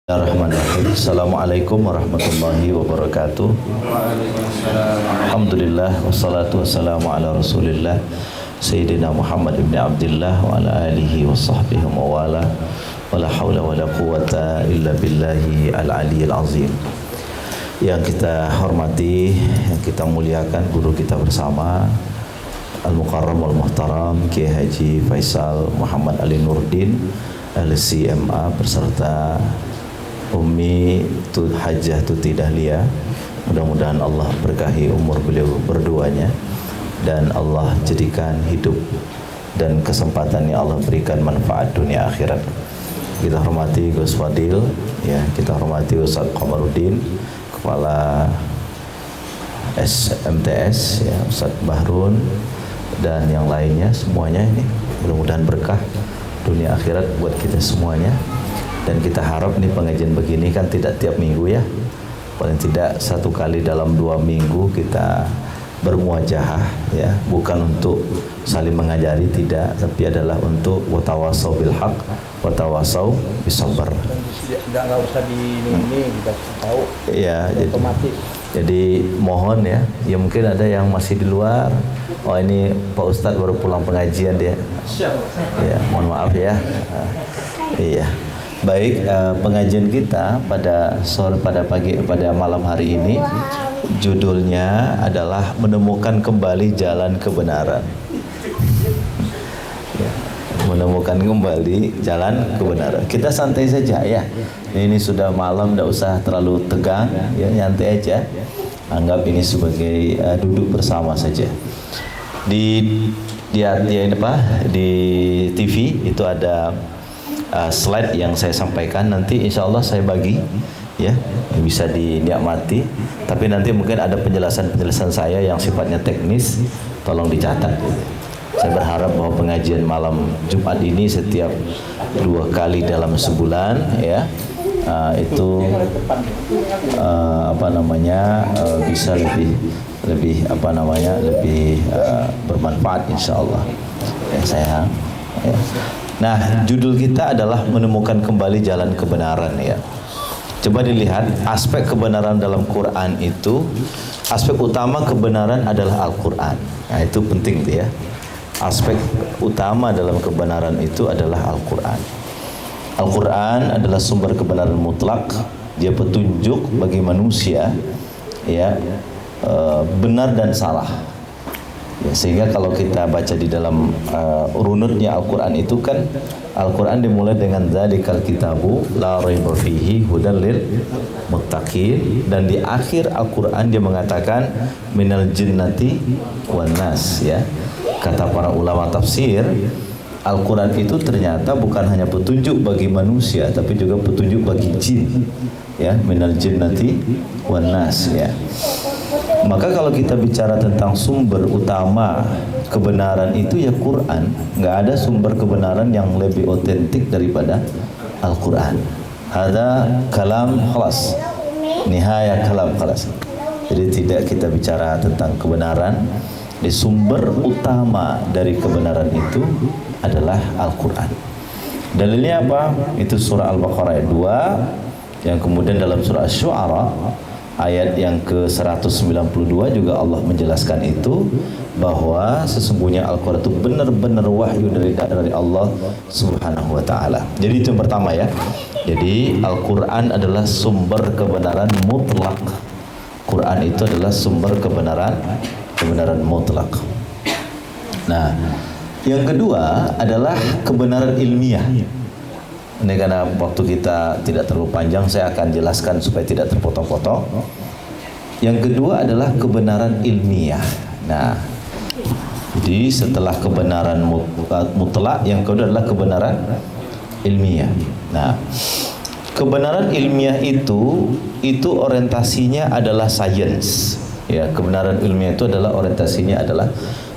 Bismillahirrahmanirrahim. Assalamualaikum warahmatullahi wabarakatuh. Alhamdulillah wassalatu wassalamu ala Rasulillah Sayyidina Muhammad ibn Abdullah wa ala alihi wa sahbihi wa wala wala hawla wala quwata illa billahi al-aliyyil azim. Yang kita hormati, yang kita muliakan guru kita bersama Al-Mukarram wal-Muhtaram Kiai Haji Faisal Muhammad Ali Nurdin LCMA beserta Umi Hajjah Tuti Dahlia. Mudah-mudahan Allah berkahi umur beliau berduanya dan Allah jadikan hidup dan kesempatan yang Allah berikan manfaat dunia akhirat. Kita hormati Gus Fadil, ya, kita hormati Ustaz Qamaruddin, Kepala SMTS, ya, Ustaz Bahrun dan yang lainnya semuanya. Ini mudah-mudahan berkah dunia akhirat buat kita semuanya. Dan kita harap nih pengajian begini kan tidak tiap minggu, ya, paling tidak satu kali dalam 2 minggu kita bermuajahah, ya, bukan untuk saling mengajari, tidak, tapi adalah untuk watawasau bil haq watawasau bis sabr. Nggak usah ini kita tahu, ya, otomatis. Jadi mohon, ya, ya mungkin ada yang masih di luar. Oh, ini Pak Ustadz baru pulang pengajian dia. Ya, mohon maaf, ya. Iya. Baik, pengajian kita pada malam hari ini judulnya adalah menemukan kembali jalan kebenaran. Ya, menemukan kembali jalan kebenaran. Kita santai saja, ya. Ini sudah malam, tidak usah terlalu tegang, ya, nyantai aja. Anggap ini sebagai duduk bersama saja. Di TV itu ada slide yang saya sampaikan, nanti insya Allah saya bagi, ya, bisa dinikmati. Tapi nanti mungkin ada penjelasan saya yang sifatnya teknis, tolong dicatat. Saya berharap bahwa pengajian malam Jumat ini setiap 2 kali dalam sebulan, ya, itu bisa lebih bermanfaat insya Allah, ya, sayang, ya. Nah, judul kita adalah menemukan kembali jalan kebenaran, ya. Coba dilihat aspek kebenaran dalam Quran itu, aspek utama kebenaran adalah Al-Quran. Nah, itu penting, ya. Aspek utama dalam kebenaran itu adalah Al-Quran. Al-Quran adalah sumber kebenaran mutlak. Dia petunjuk bagi manusia, ya, benar dan salah. Ya, sehingga kalau kita baca di dalam runutnya Al-Quran itu kan, Al-Quran dimulai dengan dzalikal kitabu la raiba fihi hudal lil muttaqin, dan di akhir Al-Quran dia mengatakan minal jinnati wan nas, ya. Kata para ulama tafsir, Al-Quran itu ternyata bukan hanya petunjuk bagi manusia tapi juga petunjuk bagi jin, ya, minal jinnati wan nas, ya. Maka kalau kita bicara tentang sumber utama kebenaran itu, ya, Quran. Nggak ada sumber kebenaran yang lebih otentik daripada Al-Quran. Ada kalam khalas, nihaya kalam khalas. Jadi tidak kita bicara tentang kebenaran, di sumber utama dari kebenaran itu adalah Al-Quran. Dalilnya apa? Itu surah Al-Baqarah ayat 2, yang kemudian dalam surah Asy-Syu'ara ayat yang ke-192 juga Allah menjelaskan itu, bahwa sesungguhnya Al-Quran itu benar-benar wahyu dari Allah Subhanahu wa ta'ala. Jadi itu yang pertama, ya. Jadi Al-Quran adalah sumber kebenaran mutlak. Quran itu adalah sumber kebenaran mutlak. Nah, yang kedua adalah kebenaran ilmiah. Ini karena waktu kita tidak terlalu panjang, saya akan jelaskan supaya tidak terpotong-potong. Yang kedua adalah kebenaran ilmiah. Nah, jadi setelah kebenaran mutlak, yang kedua adalah kebenaran ilmiah. Nah, kebenaran ilmiah itu orientasinya adalah sains. Ya, kebenaran ilmiah itu adalah orientasinya adalah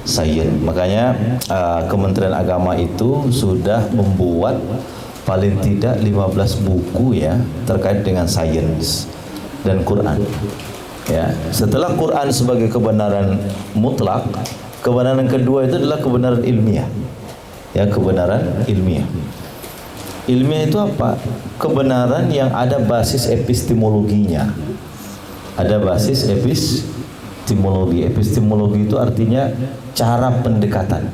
sains. Makanya Kementerian Agama itu sudah membuat paling tidak 15 buku, ya, terkait dengan sains dan Quran. Ya, setelah Quran sebagai kebenaran mutlak, kebenaran kedua itu adalah kebenaran ilmiah. Ya, kebenaran ilmiah. Ilmiah itu apa? Kebenaran yang ada basis epistemologinya. Ada basis epistemologi. Epistemologi itu artinya cara pendekatan.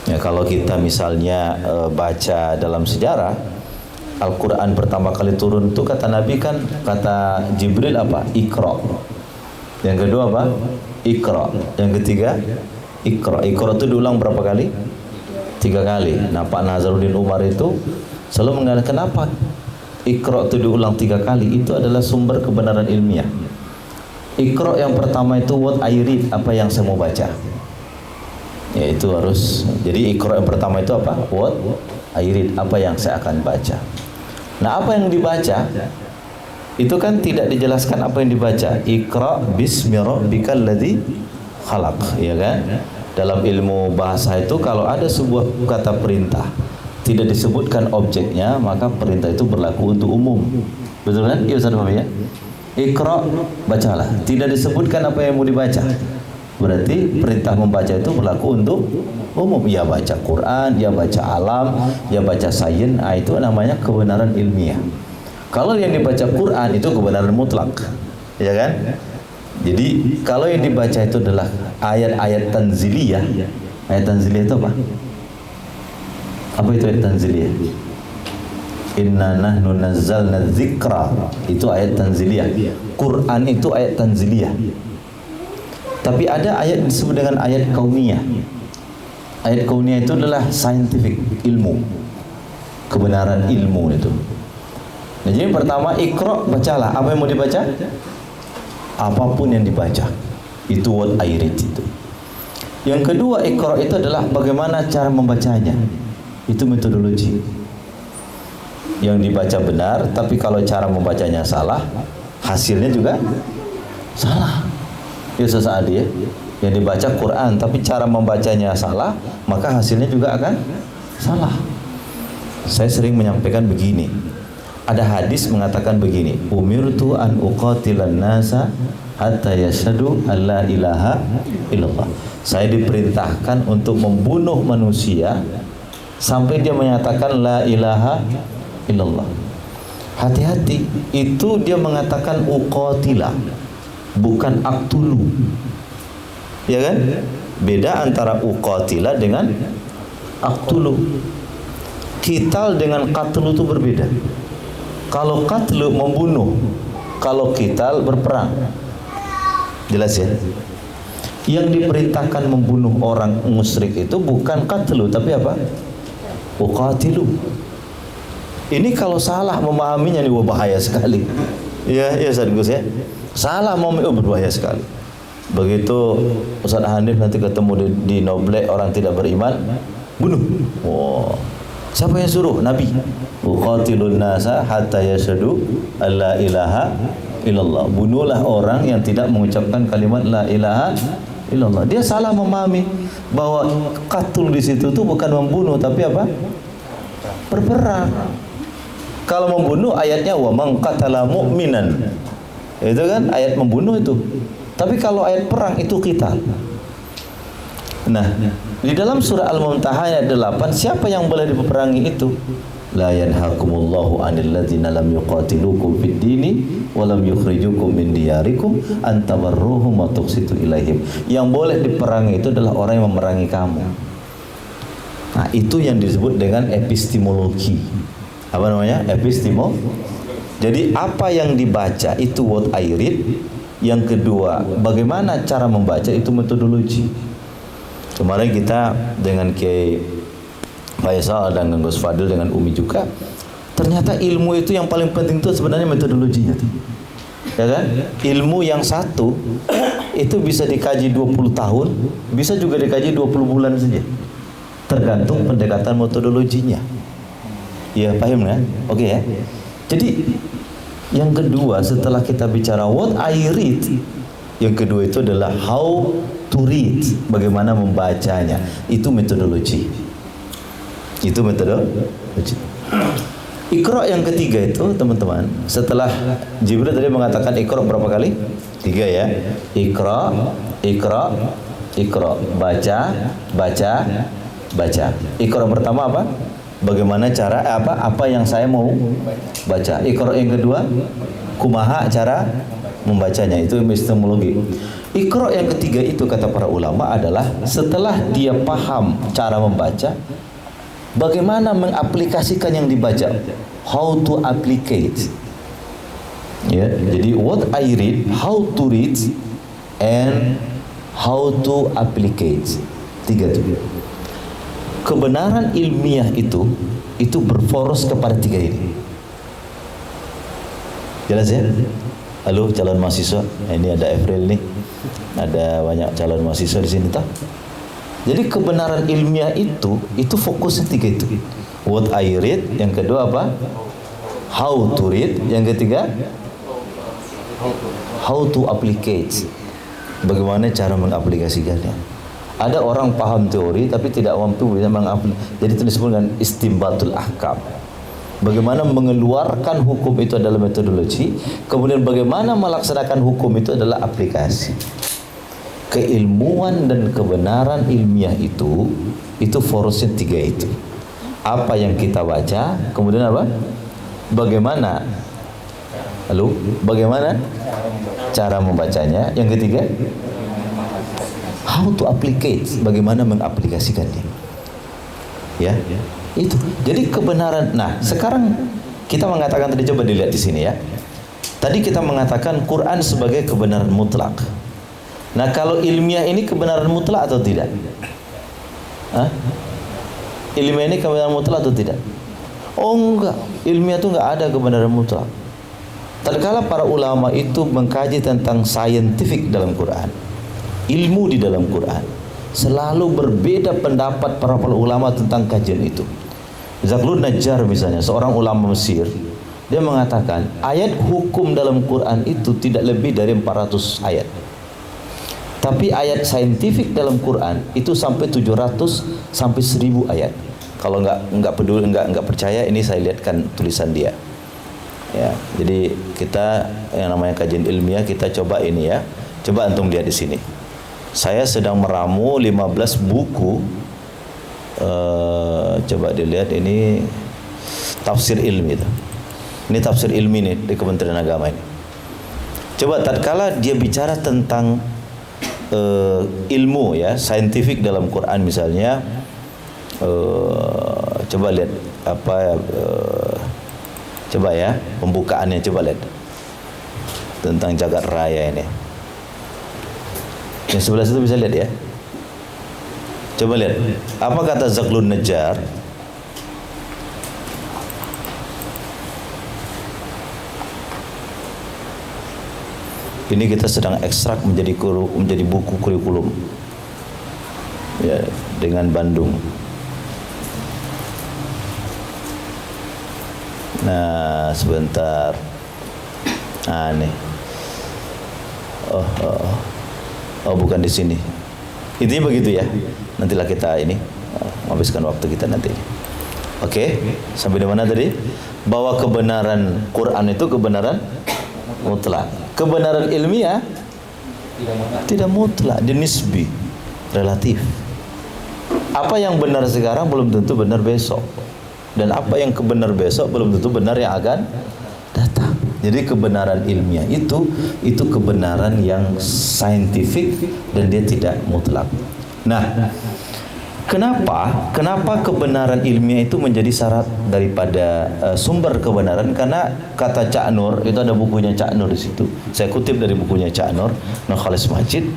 Ya, kalau kita misalnya baca dalam sejarah, Al-Quran pertama kali turun itu kata Nabi kan, kata Jibril apa? Iqra. Yang kedua apa? Iqra. Yang ketiga Iqra. Iqra itu diulang berapa kali? 3 kali. Nah, Pak Nazaruddin Umar itu selalu mengatakan kenapa Iqra itu diulang 3 kali? Itu adalah sumber kebenaran ilmiah. Iqra yang pertama itu what I read, apa yang saya mau baca. Ya, itu harus. Jadi Iqra yang pertama itu apa? What I read, apa yang saya akan baca. Nah, apa yang dibaca itu kan tidak dijelaskan apa yang dibaca. Iqra bismi rabbikal ladzi khalaq, ya kan? Dalam ilmu bahasa itu kalau ada sebuah kata perintah tidak disebutkan objeknya, maka perintah itu berlaku untuk umum. Betul kan? Iya Ustaz Fahmi ya? Iqra, bacalah. Tidak disebutkan apa yang mau dibaca. Berarti perintah membaca itu berlaku untuk umum. Ya baca Quran, ya baca alam, ya baca sains, itu namanya kebenaran ilmiah. Kalau yang dibaca Quran itu kebenaran mutlak, ya kan? Jadi kalau yang dibaca itu adalah ayat-ayat tanziliyah. Ayat tanziliyah itu apa? Apa itu ayat tanziliyah? Inna nahnu nazzalna dzikra. Itu ayat tanziliyah. Quran itu ayat tanziliyah. Tapi ada ayat disebut dengan ayat kauniyah. Ayat kauniyah itu adalah scientific, ilmu, kebenaran ilmu itu. Nah, jadi pertama Iqra, bacalah. Apa yang mau dibaca? Apapun yang dibaca. Itu what I read itu. Yang kedua Iqra itu adalah bagaimana cara membacanya. Itu metodologi. Yang dibaca benar, tapi kalau cara membacanya salah, hasilnya juga salah. Ya sesaat ya. Yang dibaca Quran tapi cara membacanya salah, maka hasilnya juga akan salah. Saya sering menyampaikan begini. Ada hadis mengatakan begini, umirtu an uqatilan nasa hatta yashhadu alla ilaha illallah. Saya diperintahkan untuk membunuh manusia sampai dia menyatakan la ilaha illallah. Hati-hati, itu dia mengatakan uqatila, bukan aktulu. Ya kan? Beda antara uqatila dengan aktulu. Qital dengan qatlu itu berbeda. Kalau qatlu membunuh, kalau qital berperang. Jelas ya? Yang diperintahkan membunuh orang musyrik itu bukan qatlu tapi apa? Uqatilu. Ini kalau salah memahaminya nih bahaya sekali. Ya, ya Ustaz Gus ya. Salah memahami berbahaya sekali. Begitu Ustaz Hanif nanti ketemu di Noblek orang tidak beriman, bunuh. Oh. Siapa yang suruh? Nabi. Uqatilun nasa hatta yashhadu alla ilaha illallah. Bunuhlah orang yang tidak mengucapkan kalimat la ilaha illallah. Dia salah memahami bahwa qatul di situ tuh bukan membunuh tapi apa? Berperang. Kalau membunuh ayatnya wa man qatala mu'minan. Itu kan ayat membunuh itu. Tapi kalau ayat perang itu qital. Nah, di dalam surah Al-Mumtahanah ayat 8, siapa yang boleh diperangi itu? La yanhakumullahu 'anil ladzina lam yuqatilukum fid dini wa lam yukhrijukum min diyarikum an tabarruhum wa tuqsitu ilaihim. Yang boleh diperangi itu adalah orang yang memerangi kamu. Nah, itu yang disebut dengan epistemologi. Apa namanya? Jadi apa yang dibaca itu what I read. Yang kedua, bagaimana cara membaca itu metodologi. Kemarin kita dengan Kiai Faisal dan Gus Fadil dengan Umi juga, ternyata ilmu itu yang paling penting itu sebenarnya metodologinya. Ya kan? Ilmu yang satu itu bisa dikaji 20 tahun, bisa juga dikaji 20 bulan saja. Tergantung pendekatan metodologinya. Ya, paham kan? Oke ya. Jadi yang kedua setelah kita bicara what I read, yang kedua itu adalah how to read, bagaimana membacanya. Itu metodologi. Itu metodologi. Iqra yang ketiga itu teman-teman, setelah Jibril tadi mengatakan Iqra berapa kali? 3 ya. Iqra, Iqra, Iqra. Baca, baca, baca. Iqra pertama apa? bagaimana cara apa yang saya mau baca. Iqra yang kedua, kumaha cara membacanya, itu epistemologi. Iqra yang ketiga itu kata para ulama adalah setelah dia paham cara membaca, bagaimana mengaplikasikan yang dibaca, how to applicate. Ya, jadi what I read, how to read, and how to applicate. Tiga itu. Kebenaran ilmiah itu berfokus kepada tiga ini. Jelas ya? Halo calon mahasiswa, ini ada April nih, ada banyak calon mahasiswa di sini tak? Jadi kebenaran ilmiah itu fokusnya tiga itu. What I read, yang kedua apa? How to read, yang ketiga how to applicate. Bagaimana cara mengaplikasikannya? Ada orang paham teori tapi tidak mampu bisa mengaplikasikan. Jadi itu disebut dengan istimbatul ahkam. Bagaimana mengeluarkan hukum itu adalah metodologi, kemudian bagaimana melaksanakan hukum itu adalah aplikasi. Keilmuan dan kebenaran ilmiah itu forusnya tiga itu. Apa yang kita baca, kemudian apa? Bagaimana? Lalu bagaimana cara membacanya? Yang ketiga, how to applicate, bagaimana mengaplikasikannya. Ya, itu. Jadi kebenaran. Nah, sekarang kita mengatakan tadi, coba dilihat di sini ya. Tadi kita mengatakan Quran sebagai kebenaran mutlak. Nah, kalau ilmiah ini kebenaran mutlak atau tidak? Hah? Ilmiah ini kebenaran mutlak atau tidak? Oh enggak, ilmiah itu enggak ada kebenaran mutlak. Tatkala para ulama itu mengkaji tentang scientific dalam Quran, ilmu di dalam Quran, selalu berbeda pendapat para ulama tentang kajian itu. Zaghlul Najjar misalnya, seorang ulama Mesir, dia mengatakan ayat hukum dalam Quran itu tidak lebih dari 400 ayat. Tapi ayat saintifik dalam Quran itu sampai 700 sampai 1000 ayat. Kalau enggak peduli, enggak percaya, ini saya lihatkan tulisan dia. Ya, jadi kita yang namanya kajian ilmiah, kita coba ini ya. Coba antum lihat di sini. Saya sedang meramu 15 buku. Coba dilihat ini tafsir ilmi itu. Ini tafsir ilmi nih di Kementerian Agama ini. Coba tatkala dia bicara tentang ilmu ya, saintifik dalam Quran misalnya, coba lihat apa coba ya pembukaannya, coba lihat tentang jagat raya ini. Yang sebelah situ bisa lihat ya. Coba lihat apa kata Zaghlul Najjar. Ini kita sedang ekstrak menjadi buku kurikulum ya, dengan Bandung. Nah, sebentar. Nah, nih. Oh, bukan di sini. Intinya begitu ya. Nantilah kita ini menghabiskan waktu kita nanti. Oke, sampai di mana tadi? Bahwa kebenaran Quran itu kebenaran mutlak. Kebenaran ilmiah tidak mutlak, dia nisbi, relatif. Apa yang benar sekarang belum tentu benar besok. Dan apa yang benar besok belum tentu benar yang akan datang. Jadi kebenaran ilmiah itu kebenaran yang saintifik dan dia tidak mutlak. Nah, kenapa kebenaran ilmiah itu menjadi syarat daripada sumber kebenaran? Karena kata Cak Nur, itu ada bukunya Cak Nur di situ. Saya kutip dari bukunya Cak Nur, Nurkhalis Majid.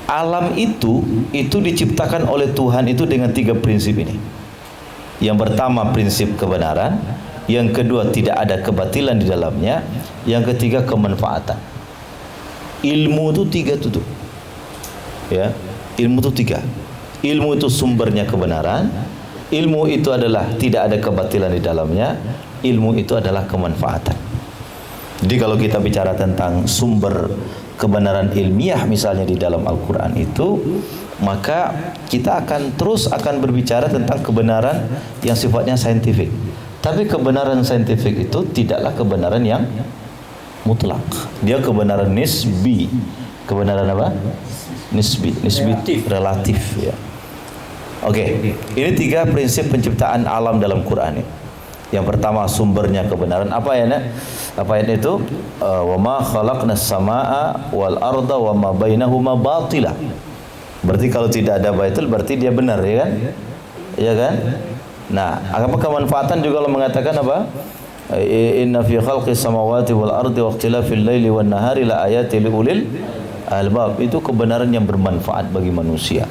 Alam itu diciptakan oleh Tuhan itu dengan 3 prinsip ini. Yang pertama prinsip kebenaran, yang kedua tidak ada kebatilan di dalamnya, yang ketiga kemanfaatan. Ilmu itu 3 tuh. Ya, ilmu itu 3. Ilmu itu sumbernya kebenaran, ilmu itu adalah tidak ada kebatilan di dalamnya, ilmu itu adalah kemanfaatan. Jadi kalau kita bicara tentang sumber kebenaran ilmiah misalnya di dalam Al-Quran itu, maka kita akan berbicara tentang kebenaran yang sifatnya saintifik. Tapi kebenaran saintifik itu tidaklah kebenaran yang mutlak. Dia kebenaran nisbi. Kebenaran apa? Nisbi relatif ya. Oke, ini 3 prinsip penciptaan alam dalam Quran ini. Yang pertama sumbernya kebenaran. Apa ayatnya? Apa ayat itu? Wa ma khalaqnas samaa wal arda wa ma bainahuma batila. Berarti kalau tidak ada batil berarti dia benar, ya kan? Ya kan? Nah, apa kemanfaatan juga Allah mengatakan apa? Inna fi khalqis samawati wal ardi wa ikhtilafil laili wan nahari la ayatin liulil albab. Itu kebenaran yang bermanfaat bagi manusia.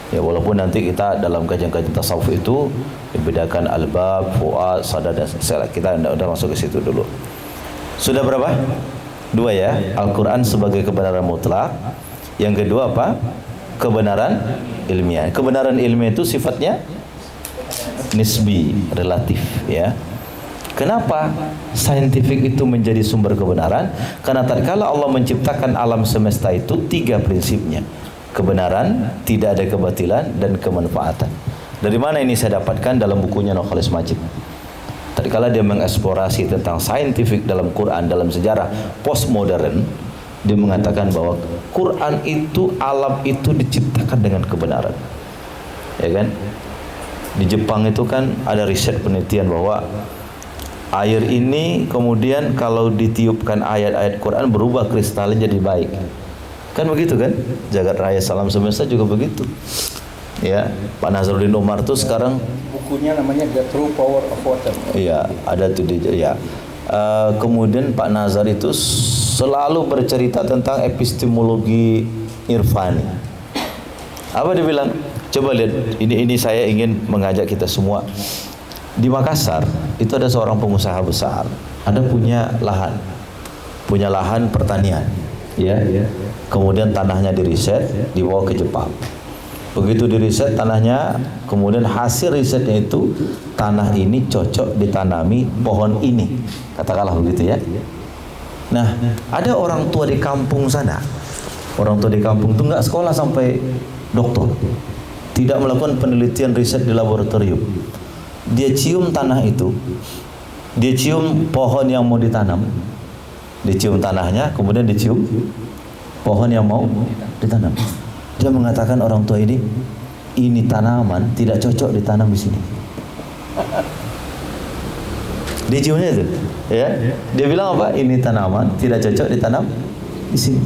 Ya, walaupun nanti kita dalam kajian-kajian tasawuf itu dibedakan albab, fuad, sadar dan salah. Kita udah masuk ke situ dulu. Sudah berapa? 2 ya. Al-Quran sebagai kebenaran mutlak. Yang kedua apa? Kebenaran ilmiah. Kebenaran ilmiah itu sifatnya nisbi, relatif, ya. Kenapa saintifik itu menjadi sumber kebenaran? Karena tatkala Allah menciptakan alam semesta itu 3 prinsipnya. Kebenaran, tidak ada kebatilan, dan kemanfaatan. Dari mana ini saya dapatkan? Dalam bukunya Nurkhalis Majid. Tatkala dia mengeksplorasi tentang saintifik dalam Quran, dalam sejarah postmodern, dia mengatakan bahwa Quran itu, alam itu diciptakan dengan kebenaran. Ya kan? Di Jepang itu kan ada riset penelitian bahwa air ini kemudian kalau ditiupkan ayat-ayat Quran berubah kristalnya jadi baik. Kan begitu kan? Jagat raya salam semesta juga begitu. Ya, Pak Nazarudin Umar tuh sekarang Bukunya namanya The True Power of Water. iya, ada tuh di ya. Kemudian Pak Nazar itu selalu bercerita tentang epistemologi irfani. Apa dia bilang? Coba lihat, ini saya ingin mengajak kita semua. Di Makassar itu ada seorang pengusaha besar, ada punya lahan pertanian, ya. Kemudian tanahnya diriset, dibawa ke Jepang. Begitu diriset tanahnya, kemudian hasil risetnya itu tanah ini cocok ditanami pohon ini, katakanlah begitu ya. Nah, ada orang tua di kampung sana. Orang tua di kampung itu nggak sekolah sampai doktor, tidak melakukan penelitian riset di laboratorium. Dia cium tanah itu, dia cium pohon yang mau ditanam, dicium tanahnya, kemudian dicium pohon yang mau ditanam. Dia mengatakan orang tua ini tanaman tidak cocok ditanam di sini. Dia ciumnya itu, ya. Dia bilang apa? Ini tanaman tidak cocok ditanam di sini.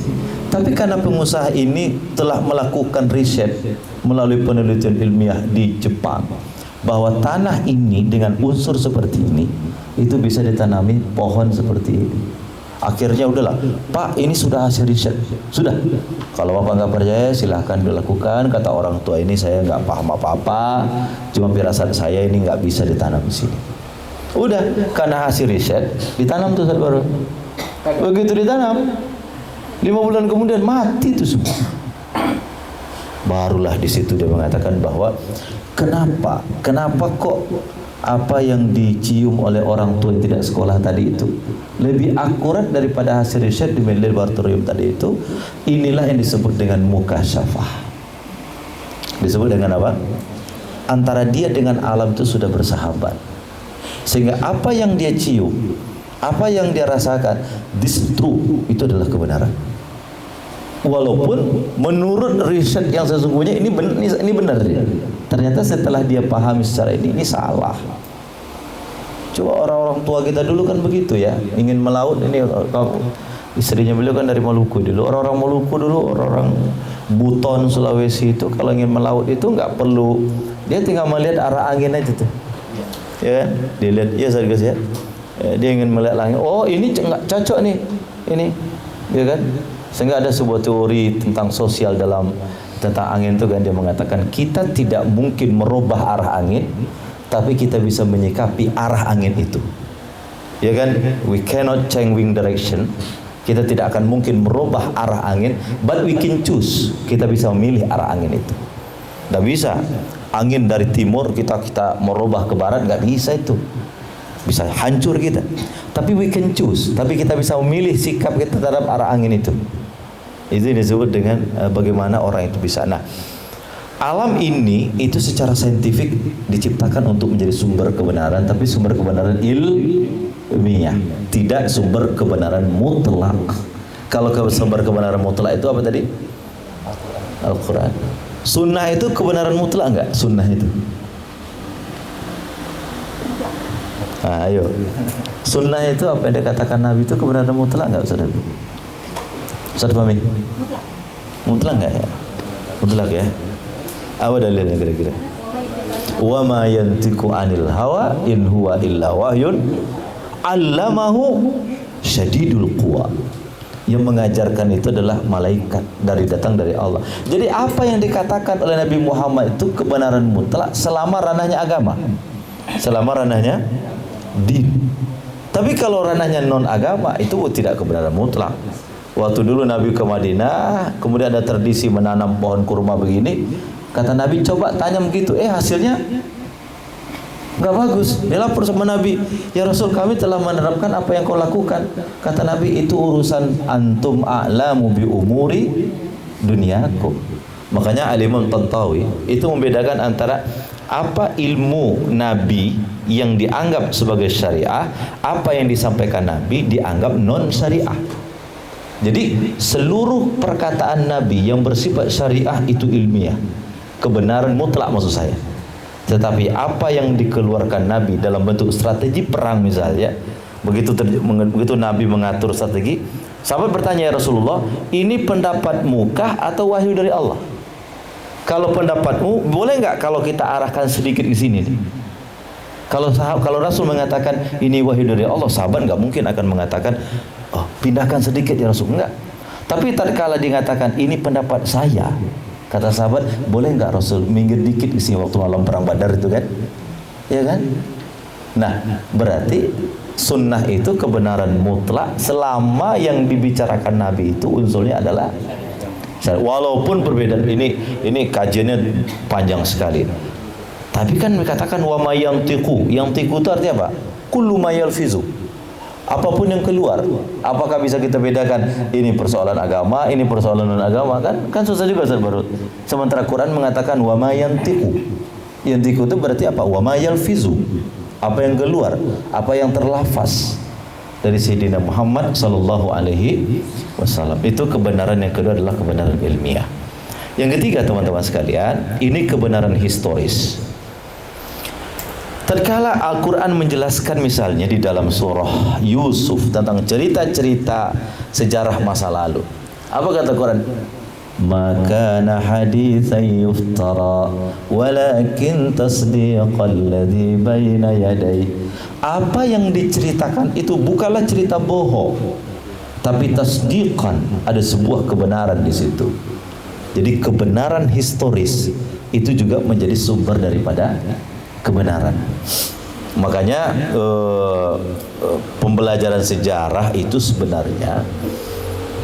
Tapi karena pengusaha ini telah melakukan riset melalui penelitian ilmiah di Jepang bahwa tanah ini dengan unsur seperti ini itu bisa ditanami pohon seperti ini. Akhirnya udahlah, Pak, ini sudah hasil riset, sudah. Kalau Bapak nggak percaya silahkan dilakukan. Kata orang tua ini, saya nggak paham apa-apa, cuma firasat saya ini nggak bisa ditanam di sini. Udah, karena hasil riset ditanam tuh baru. Begitu ditanam, 5 bulan kemudian mati tuh semua. Barulah di situ dia mengatakan bahwa kenapa kok apa yang dicium oleh orang tua yang tidak sekolah tadi itu lebih akurat daripada hasil riset di laboratorium tadi itu. Inilah yang disebut dengan mukasyafah. Disebut dengan apa? Antara dia dengan alam itu sudah bersahabat, sehingga apa yang dia cium, apa yang dia rasakan, this true, itu adalah kebenaran. Walaupun menurut riset yang sesungguhnya ini benar dia. Ternyata setelah dia pahami secara ini salah. Coba orang-orang tua kita dulu kan begitu ya, ingin melaut ini, istrinya beliau kan dari Maluku dulu. Orang-orang Maluku dulu, orang-orang Buton Sulawesi itu kalau ingin melaut itu nggak perlu, dia tinggal melihat arah angin aja tuh. Ya, dilihat ya saya ya. Dia ingin melihat langit. Oh, ini nggak cocok nih. Ini, ya kan? Sehingga ada sebuah teori tentang sosial tentang angin itu kan, dia mengatakan kita tidak mungkin merubah arah angin, tapi kita bisa menyikapi arah angin itu. Ya kan? We cannot change wind direction. Kita tidak akan mungkin merubah arah angin, but we can choose. Kita bisa memilih arah angin itu. Nggak bisa. Angin dari timur kita merubah ke barat, nggak bisa itu. Bisa hancur kita. Tapi we can choose. Tapi kita bisa memilih sikap kita terhadap arah angin itu. Itu disebut dengan bagaimana orang itu bisa. Nah, alam ini itu secara saintifik diciptakan untuk menjadi sumber kebenaran, tapi sumber kebenaran ilmiah, tidak sumber kebenaran mutlak. Kalau sumber kebenaran mutlak itu apa tadi? Al-Quran. Sunnah itu kebenaran mutlak enggak? Sunnah itu. Nah, ayo. Sunnah itu apa yang dikatakan Nabi itu kebenaran mutlak enggak, Ustaz? Ustaz Fahmi? Mutlak enggak ya? Mutlak ya? Apa dalilnya kira-kira? Wa ma yantiqu 'anil hawa in huwa illa wahyun 'allamahu syadidul quwa. Yang mengajarkan itu adalah malaikat datang dari Allah. Jadi apa yang dikatakan oleh Nabi Muhammad itu kebenaran mutlak selama ranahnya agama, selama ranahnya din. Tapi kalau ranahnya non agama itu tidak kebenaran mutlak. Waktu dulu Nabi ke Madinah, kemudian ada tradisi menanam pohon kurma begini. Kata Nabi, coba tanya begitu, hasilnya nggak bagus. Dia lapor sama Nabi, ya Rasul, kami telah menerapkan apa yang kau lakukan. Kata Nabi, itu urusan antum a'lamu bi umuri duniakum. Makanya Al-Imam Tantawi itu membedakan antara apa ilmu Nabi yang dianggap sebagai syariah, apa yang disampaikan Nabi dianggap non syariah. Jadi seluruh perkataan Nabi yang bersifat syariah itu ilmiah, kebenaran mutlak maksud saya. Tetapi apa yang dikeluarkan Nabi dalam bentuk strategi perang misalnya, begitu Nabi mengatur strategi, sahabat bertanya, ya Rasulullah, ini pendapatmu kah atau wahyu dari Allah? Kalau pendapatmu, boleh nggak kalau kita arahkan sedikit di sini nih? Kalau Rasul mengatakan ini wahyu dari Allah, sahabat nggak mungkin akan mengatakan, oh, pindahkan sedikit ya Rasul, enggak. Tapi tatkala dikatakan ini pendapat saya, kata sahabat, boleh nggak Rasul minggir dikit di sini waktu malam perang Badar itu kan? Ya kan? Nah, berarti sunnah itu kebenaran mutlak selama yang dibicarakan Nabi itu unsurnya adalah, walaupun perbedaan ini kajiannya panjang sekali. Tapi kan dikatakan wa ma yantiqu. Yantiqu itu artinya apa? Kullu ma yalfizu. Apapun yang keluar. Apakah bisa kita bedakan ini persoalan agama, ini persoalan non agama? Kan susah juga Ustaz Barut. Sementara Quran mengatakan wa ma yantiqu. Yantiqu itu berarti apa? Wa ma yalfizu. Apa yang keluar, apa yang terlafaz dari Sayyidina Muhammad sallallahu alaihi wasallam. Itu kebenaran yang kedua adalah kebenaran ilmiah. Yang ketiga teman-teman sekalian, ini kebenaran historis. Tatkala Al-Quran menjelaskan misalnya di dalam surah Yusuf tentang cerita-cerita sejarah masa lalu, apa kata Quran? Maka haditsan yuftara walakin tasdiqal ladzi baina yaday. Apa yang diceritakan itu bukanlah cerita bohong, tapi tasdiqan, ada sebuah kebenaran di situ. Jadi kebenaran historis itu juga menjadi sumber daripada kebenaran. Makanya pembelajaran sejarah itu sebenarnya,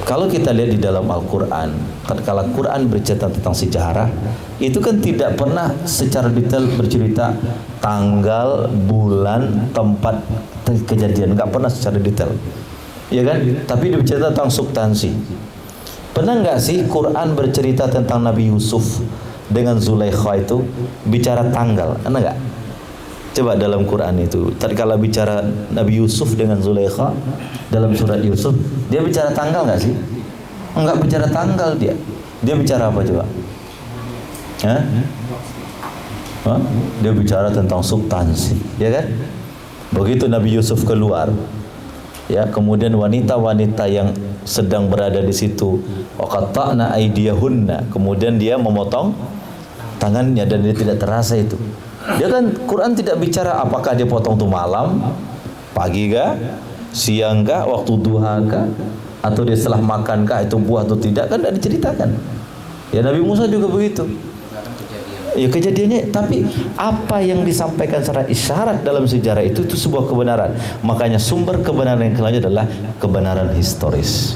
kalau kita lihat di dalam Al-Quran, tatkala Quran bercerita tentang sejarah, itu kan tidak pernah secara detail bercerita tanggal, bulan, tempat kejadian, nggak pernah secara detail, ya kan? Tapi bercerita tentang substansi. Pernah nggak sih Quran bercerita tentang Nabi Yusuf dengan Zulaikha itu bicara tanggal? Pernah nggak? Coba dalam Quran itu, tatkala bicara Nabi Yusuf dengan Zulaikha dalam surat Yusuf, dia bicara tanggal nggak sih? Enggak bicara tanggal dia. Dia bicara apa coba? Hah? Dia bicara tentang substansi, ya kan? Begitu Nabi Yusuf keluar, ya, kemudian wanita-wanita yang sedang berada di situ, waqatta'na aydiyahunna, kemudian dia memotong tangannya dan dia tidak terasa itu. Dia kan Quran tidak bicara apakah dia potong tuh malam, pagi kah, siang kah, waktu duha kah, atau dia setelah makan kah itu buah atau tidak, kan tidak diceritakan. Ya Nabi Musa juga begitu. Ya kejadiannya, tapi apa yang disampaikan secara isyarat dalam sejarah itu sebuah kebenaran. Makanya sumber kebenaran yang kelanjut adalah kebenaran historis.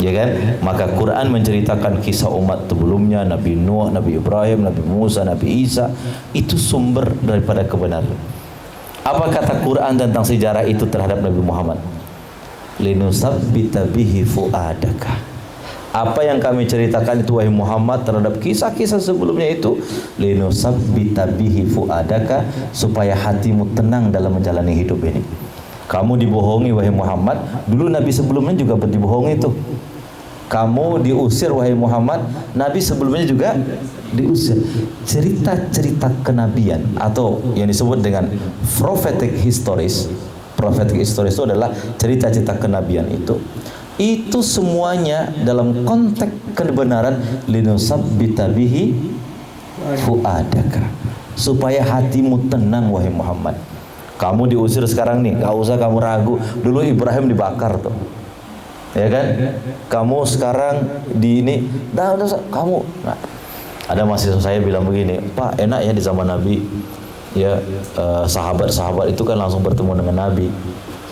Ya kan? Maka Quran menceritakan kisah umat sebelumnya, Nabi Nuh, Nabi Ibrahim, Nabi Musa, Nabi Isa, itu sumber daripada kebenaran. Apa kata Quran tentang sejarah itu terhadap Nabi Muhammad? Linusabbita bihi fuadaka. Apa yang kami ceritakan itu wahai Muhammad terhadap kisah-kisah sebelumnya itu, linusabbita bihi fuadaka, supaya hatimu tenang dalam menjalani hidup ini. Kamu dibohongi wahai Muhammad, dulu Nabi sebelumnya juga dibohongi itu. Kamu diusir wahai Muhammad, Nabi sebelumnya juga diusir. Cerita-cerita kenabian atau yang disebut dengan prophetic histories. Prophetic histories itu adalah cerita-cerita kenabian itu semuanya dalam konteks kebenaran, linusabbita bihi fuadaka, supaya hatimu tenang wahai Muhammad. Kamu diusir sekarang nih, gak usah kamu ragu. Dulu Ibrahim dibakar tuh, ya kan? Kamu sekarang di ini, kamu. Nah, ada mahasiswa saya bilang begini, Pak, enak ya di zaman Nabi, ya sahabat-sahabat itu kan langsung bertemu dengan Nabi,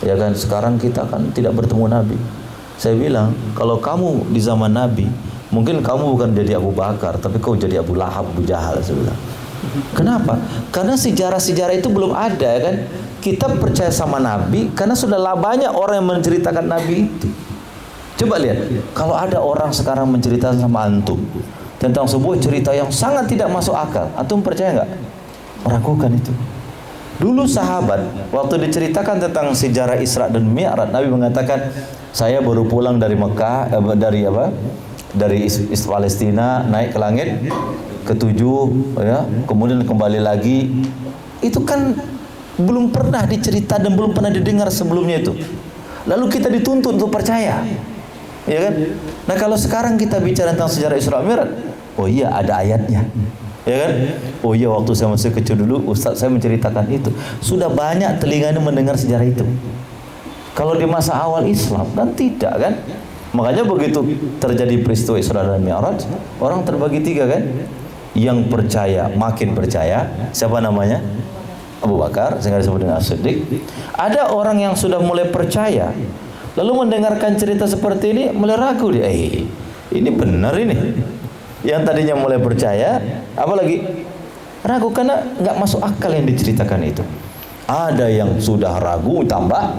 ya kan? Sekarang kita kan tidak bertemu Nabi. Saya bilang, kalau kamu di zaman Nabi, mungkin kamu bukan jadi Abu Bakar, tapi kau jadi Abu Lahab, Abu Jahal. Saya bilang. Kenapa? Karena sejarah-sejarah itu belum ada, ya kan? Kita percaya sama Nabi karena sudahlah banyak orang yang menceritakan Nabi itu. Coba lihat, kalau ada orang sekarang menceritakan sama antum tentang sebuah cerita yang sangat tidak masuk akal, antum percaya nggak? Ragukan itu. Dulu sahabat waktu diceritakan tentang sejarah Isra dan Mi'raj, Nabi mengatakan, saya baru pulang dari Mekah, dari Palestina, naik ke langit ke-7, ya, kemudian kembali lagi. Itu kan belum pernah dicerita dan belum pernah didengar sebelumnya itu. Lalu kita dituntut untuk percaya, ya kan? Nah, kalau sekarang kita bicara tentang sejarah Isra Mi'raj, oh iya ada ayatnya, ya kan? Oh iya, waktu saya masih kecil dulu Ustaz saya menceritakan itu. Sudah banyak telinganya mendengar sejarah itu. Kalau di masa awal Islam kan tidak, kan? Makanya begitu terjadi peristiwa Isra dan Mi'raj, orang terbagi 3, kan? Yang percaya, makin percaya, siapa namanya? Abu Bakar, sehingga disebut dengan As-Siddiq. Ada orang yang sudah mulai percaya, lalu mendengarkan cerita seperti ini mulai ragu dia. Ini benar ini. Yang tadinya mulai percaya, apalagi ragu karena nggak masuk akal yang diceritakan itu. Ada yang sudah ragu, tambah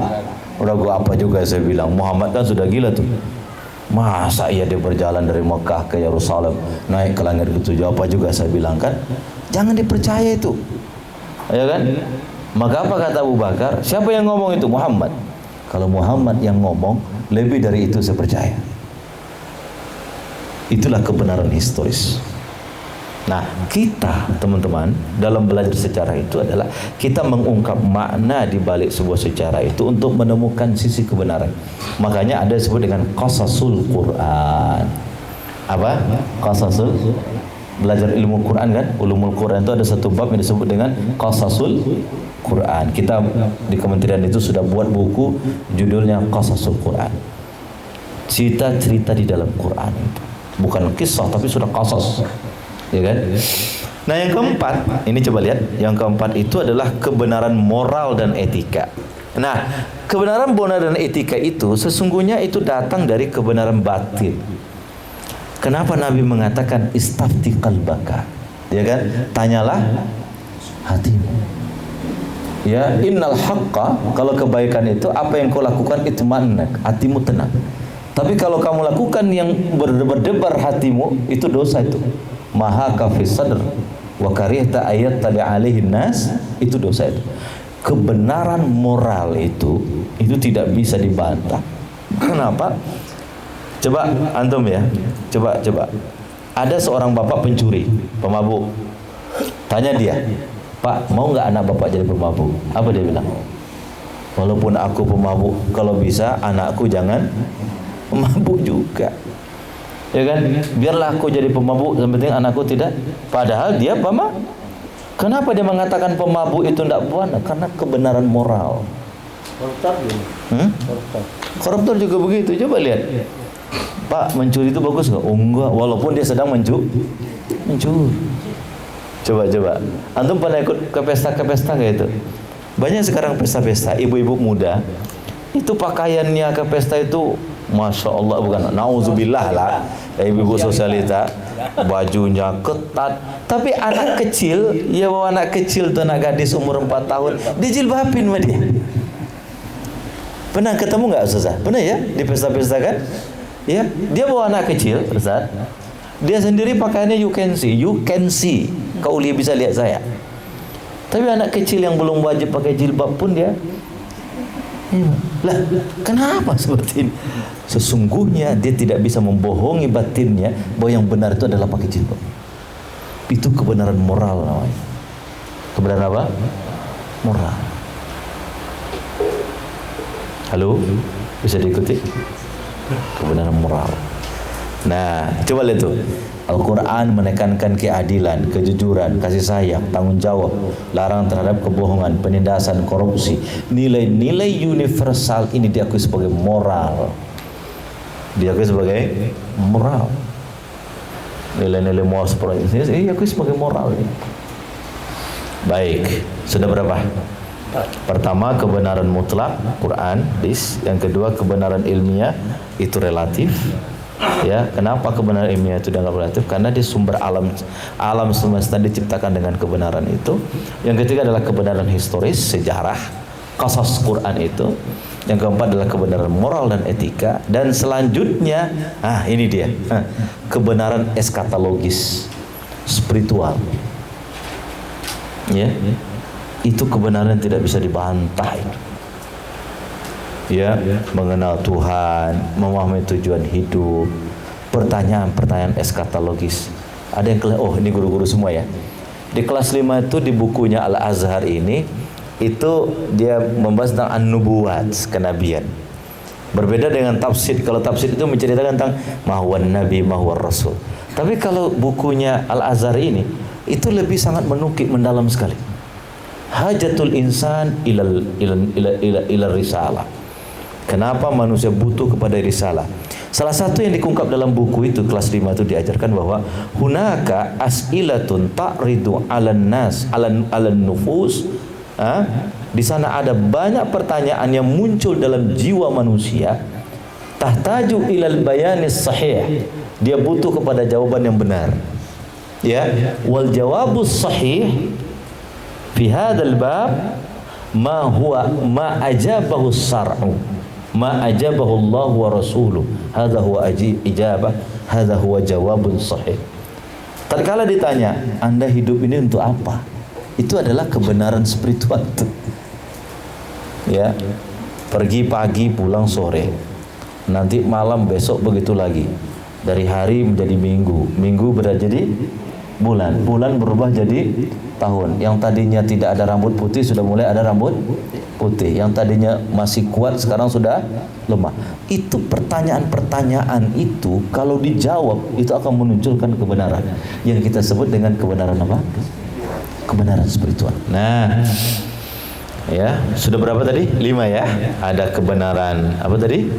ragu apa juga. Saya bilang Muhammad kan sudah gila tuh. Masa iya dia berjalan dari Mekah ke Yerusalem, naik ke langit ke-7, apa juga saya bilang, kan? Jangan dipercaya itu, ya kan? Maka apa kata Abu Bakar? Siapa yang ngomong itu? Muhammad. Kalau Muhammad yang ngomong, lebih dari itu saya percaya. Itulah kebenaran historis. Nah, kita teman-teman dalam belajar sejarah itu adalah kita mengungkap makna di balik sebuah sejarah itu untuk menemukan sisi kebenaran. Makanya ada disebut dengan qasasul Quran. Apa? Qasasul, belajar ilmu Quran, kan? Ulumul Quran itu ada satu bab yang disebut dengan qasasul Quran. Kita di kementerian itu sudah buat buku judulnya Qasasul Quran. Cerita-cerita di dalam Quran itu. Bukan kisah tapi sudah qasas. Ya kan? Nah, yang keempat, ini coba lihat, yang keempat itu adalah kebenaran moral dan etika. Nah, kebenaran moral dan etika itu sesungguhnya itu datang dari kebenaran batin. Kenapa Nabi mengatakan istafti qalbaka? Ya kan? Tanyalah hatimu. Ya, innal haqqa, kalau kebaikan itu apa yang kau lakukan itu mannak, hatimu tenang. Tapi kalau kamu lakukan yang berdebar hatimu, itu dosa itu. Maha kafis sadr wa karihta ayat tali alaihin nas, itu dosa itu. Kebenaran moral itu tidak bisa dibantah. Kenapa? Coba antum ya, coba. Ada seorang bapak pencuri, pemabuk. Tanya dia, Pak, mau nggak anak bapak jadi pemabuk? Apa dia bilang? Walaupun aku pemabuk, kalau bisa anakku jangan pemabuk juga. Ya kan? Biarlah aku jadi pemabuk, yang penting anakku tidak. Padahal dia pemabuk. Kenapa dia mengatakan pemabuk itu tidak benar? Karena kebenaran moral. Koruptor juga. Koruptor juga begitu. Coba lihat. Pak, mencuri itu bagus nggak? Oh enggak, walaupun dia sedang mencuri. Coba. Antum pernah ikut ke pesta nggak itu? Banyak sekarang pesta-pesta, ibu-ibu muda itu pakaiannya ke pesta itu, masya Allah, bukan nauzubillah lah, ibu-ibu sosialita, bajunya ketat. Tapi anak kecil, ya bawa anak kecil tuh, anak gadis umur 4 tahun, dijilbabin sama dia. Pernah ketemu nggak Ustaz? Pernah ya di pesta-pesta kan? Ya, dia bawa anak kecil, Ustaz. Dia sendiri pakaiannya you can see. Kau bisa lihat saya. Tapi anak kecil yang belum wajib pakai jilbab pun dia. Lah, kenapa seperti ini? Sesungguhnya dia tidak bisa membohongi batinnya bahwa yang benar itu adalah pakai jilbab. Itu kebenaran moral namanya. Kebenaran apa? Moral. Halo? Bisa diikuti? Kebenaran moral. Nah, coba lihat tuh. Al-Quran menekankan keadilan, kejujuran, kasih sayang, tanggung jawab, larang terhadap kebohongan, penindasan, korupsi. Nilai-nilai universal ini diakui sebagai moral. Diakui sebagai moral. Nilai-nilai moral seperti ini diakui sebagai moral. Baik, sudah berapa? Pertama, kebenaran mutlak, Quran, hadis. Yang kedua, kebenaran ilmiah, itu relatif. Ya, kenapa kebenaran ilmiah itu dianggap relatif? Karena di sumber alam semesta diciptakan dengan kebenaran itu. Yang ketiga adalah kebenaran historis, sejarah, qasas Quran itu. Yang keempat adalah kebenaran moral dan etika. Dan selanjutnya, ini dia, kebenaran eskatologis, spiritual. Ya, itu kebenaran tidak bisa dibantah. Ya, mengenal Tuhan, memahami tujuan hidup, pertanyaan-pertanyaan eskatologis. Ada yang ini guru-guru semua ya. Di kelas 5 itu di bukunya Al-Azhar ini, itu dia membahas tentang an-nubuwat, kenabian. Berbeda dengan tafsir. Kalau tafsir itu menceritakan tentang mahwan nabi, mahwan rasul. Tapi kalau bukunya Al-Azhar ini, itu lebih sangat menukik, mendalam sekali. Hajatul insan ila risalah. Kenapa manusia butuh kepada risalah? Salah satu yang diungkap dalam buku itu, kelas 5 itu diajarkan bahwa hunaka as'ilatun ta'ridu 'alan nas 'alan nufus. Di sana ada banyak pertanyaan yang muncul dalam jiwa manusia. Tahtaju ilal bayanis sahih. Dia butuh kepada jawaban yang benar. Ya, wal jawabus sahih fi hadzal bab ma ajabahu syar'u. Ma ajabahu Allah wa rasuluh. Hadza huwa ijabah, hadza huwa jawabun sahih. Tatkala ditanya, Anda hidup ini untuk apa? Itu adalah kebenaran spiritual itu. Ya. Pergi pagi, pulang sore. Nanti malam, besok begitu lagi. Dari hari menjadi minggu, minggu jadi bulan, bulan berubah jadi tahun. Yang tadinya tidak ada rambut putih sudah mulai ada rambut putih. Yang tadinya masih kuat sekarang sudah lemah. Itu pertanyaan-pertanyaan itu kalau dijawab itu akan memunculkan kebenaran yang kita sebut dengan kebenaran apa? Kebenaran spiritual. Nah, ya, sudah berapa tadi? 5 ya. Ada kebenaran apa tadi?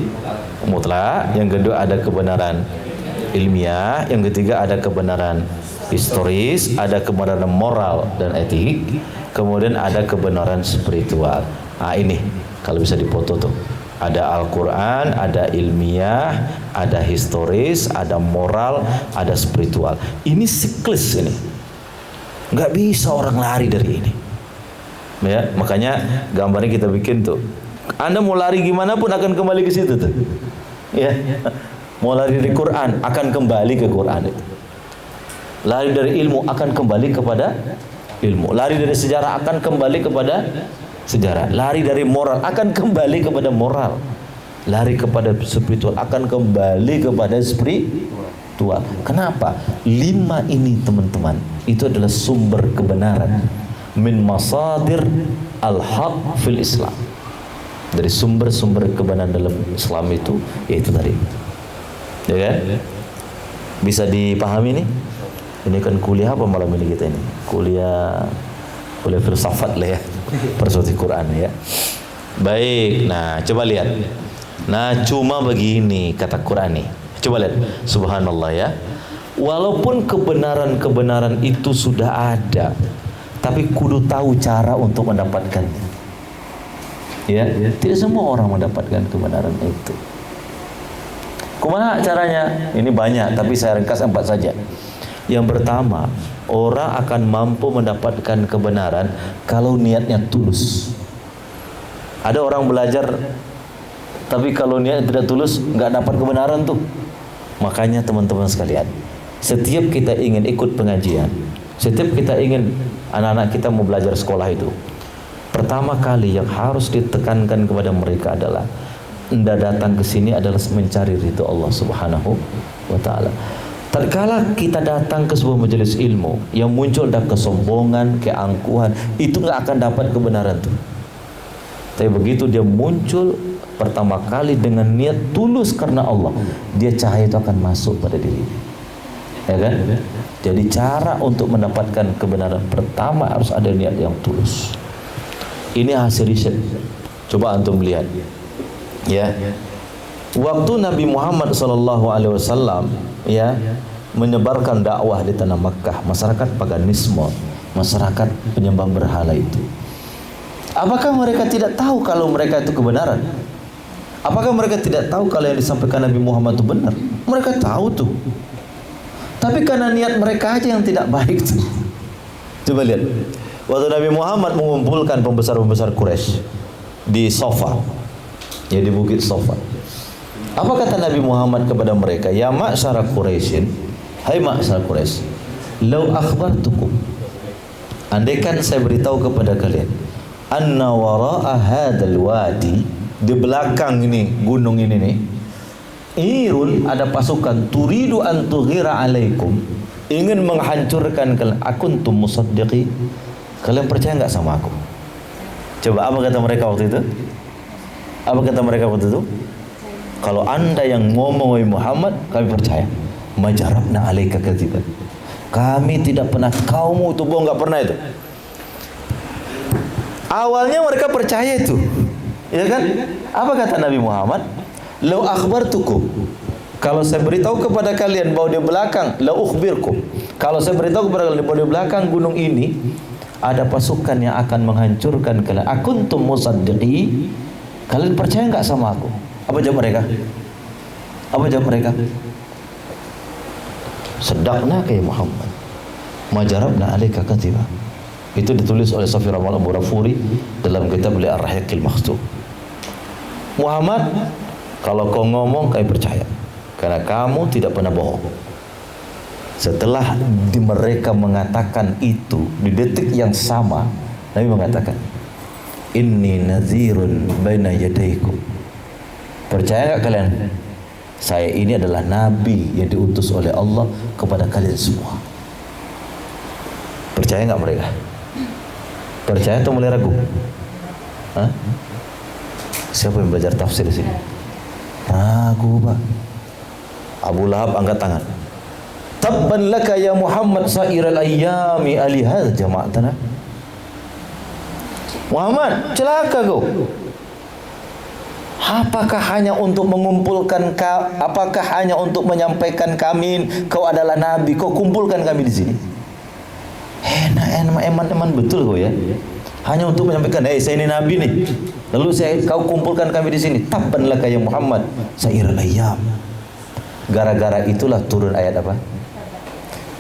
Mutlak. Yang kedua ada kebenaran ilmiah. Yang ketiga ada kebenaran historis, ada kebenaran moral dan etik, kemudian ada kebenaran spiritual. Ini kalau bisa dipoto tuh. Ada Al-Quran, ada ilmiah, ada historis, ada moral, ada spiritual. Ini siklus ini. Nggak bisa orang lari dari ini. Ya, makanya gambarnya kita bikin tuh. Anda mau lari gimana pun akan kembali ke situ tuh. Ya. Mau lari dari Quran akan kembali ke Quran itu. Lari dari ilmu akan kembali kepada ilmu. Lari dari sejarah akan kembali kepada sejarah. Lari dari moral akan kembali kepada moral. Lari kepada spiritual akan kembali kepada spiritual. Kenapa? 5 ini teman-teman, itu adalah sumber kebenaran. Min masadir al-haq fil Islam. Dari sumber-sumber kebenaran dalam Islam itu, yaitu tadi. Ya kan? Bisa dipahami nih? Ini kan kuliah apa malam ini kita ini? Kuliah filsafat lah ya. Persuasi Quran ya. Baik, nah coba lihat. Nah cuma begini kata Quran nih. Coba lihat. Subhanallah ya. Walaupun kebenaran-kebenaran itu sudah ada, tapi kudu tahu cara untuk mendapatkannya. Ya, tidak semua orang mendapatkan kebenaran itu. Kemana caranya? Ini banyak, tapi saya ringkas 4 saja. Yang pertama, orang akan mampu mendapatkan kebenaran kalau niatnya tulus. Ada orang belajar, tapi kalau niatnya tidak tulus, nggak dapat kebenaran tuh. Makanya teman-teman sekalian, setiap kita ingin ikut pengajian, setiap kita ingin anak-anak kita mau belajar sekolah itu, pertama kali yang harus ditekankan kepada mereka adalah Anda datang ke sini adalah mencari ridho Allah Subhanahu wa taala. Tatkala kita datang ke sebuah majelis ilmu yang muncul dari kesombongan, keangkuhan, itu nggak akan dapat kebenaran tuh. Tapi begitu dia muncul pertama kali dengan niat tulus karena Allah, dia cahaya itu akan masuk pada diri. Ya kan? Jadi cara untuk mendapatkan kebenaran pertama harus ada niat yang tulus. Ini hasil riset. Coba antum lihat. Ya. Waktu Nabi Muhammad SAW ya menyebarkan dakwah di tanah Makkah, masyarakat paganisme, masyarakat penyembah berhala itu. Apakah mereka tidak tahu kalau mereka itu kebenaran? Apakah mereka tidak tahu kalau yang disampaikan Nabi Muhammad itu benar? Mereka tahu tuh. Tapi karena niat mereka aja yang tidak baik tuh. Coba lihat. Waktu Nabi Muhammad mengumpulkan pembesar-pembesar Quraisy di Safa, ya di Bukit Safa. Apa kata Nabi Muhammad kepada mereka? Ya ma'syara Quraisyin, hai ma'syara Quraisy, lau akhbartukum, andaikan saya beritahu kepada kalian, anna wara'a hadzal wadi, di belakang ini gunung ini nih, irun, ada pasukan, turidu an tughira alaikum, ingin menghancurkan kalian, akuntum musaddiqi, kalian percaya enggak sama aku? Coba apa kata mereka waktu itu? Apa kata mereka waktu itu? Kalau anda yang ngomong wahai Muhammad, kami percaya. Majarabna alaika kadziban. Kami tidak pernah, kaummu itu bohong, enggak pernah itu. Awalnya mereka percaya itu. Ya kan? Apa kata Nabi Muhammad? Lau akhbartukum. Kalau saya beritahu kepada kalian bahwa di belakang, la ukhbirkum. Kalau saya beritahu kepada kalian bahwa di belakang gunung ini ada pasukan yang akan menghancurkan kalian. Akuntum musaddiqi. Kalian percaya enggak sama aku? Apa jawab mereka? Apa jawab mereka? Sedakna ya Muhammad, majarabna alaika katiba. Itu ditulis oleh Safi Ramal Abu Rafuri dalam kitab Ar-Rahiqil Makhtum. Muhammad, kalau kau ngomong kami percaya, karena kamu tidak pernah bohong. Setelah mereka mengatakan itu, di detik yang sama Nabi mengatakan, inni nadhirun baina yadaykum. Percaya nggak kalian? Saya ini adalah nabi yang diutus oleh Allah kepada kalian semua. Percaya nggak mereka? Percaya atau mulai ragu? Hah? Siapa yang belajar tafsir di sini? Ragu, Pak. Abu Lahab angkat tangan. Tabban laka ya Muhammad sa'iral ayyami alihaz jama'atana. Muhammad, celaka kau. Apakah hanya untuk mengumpulkan apakah hanya untuk menyampaikan kami kau adalah nabi, kau kumpulkan kami di sini? Eman betul kau ya. Hanya untuk menyampaikan, saya ini nabi nih. Lalu kau kumpulkan kami di sini. Tabban laka ya Muhammad sa'iral ayyam. Gara-gara itulah turun ayat apa?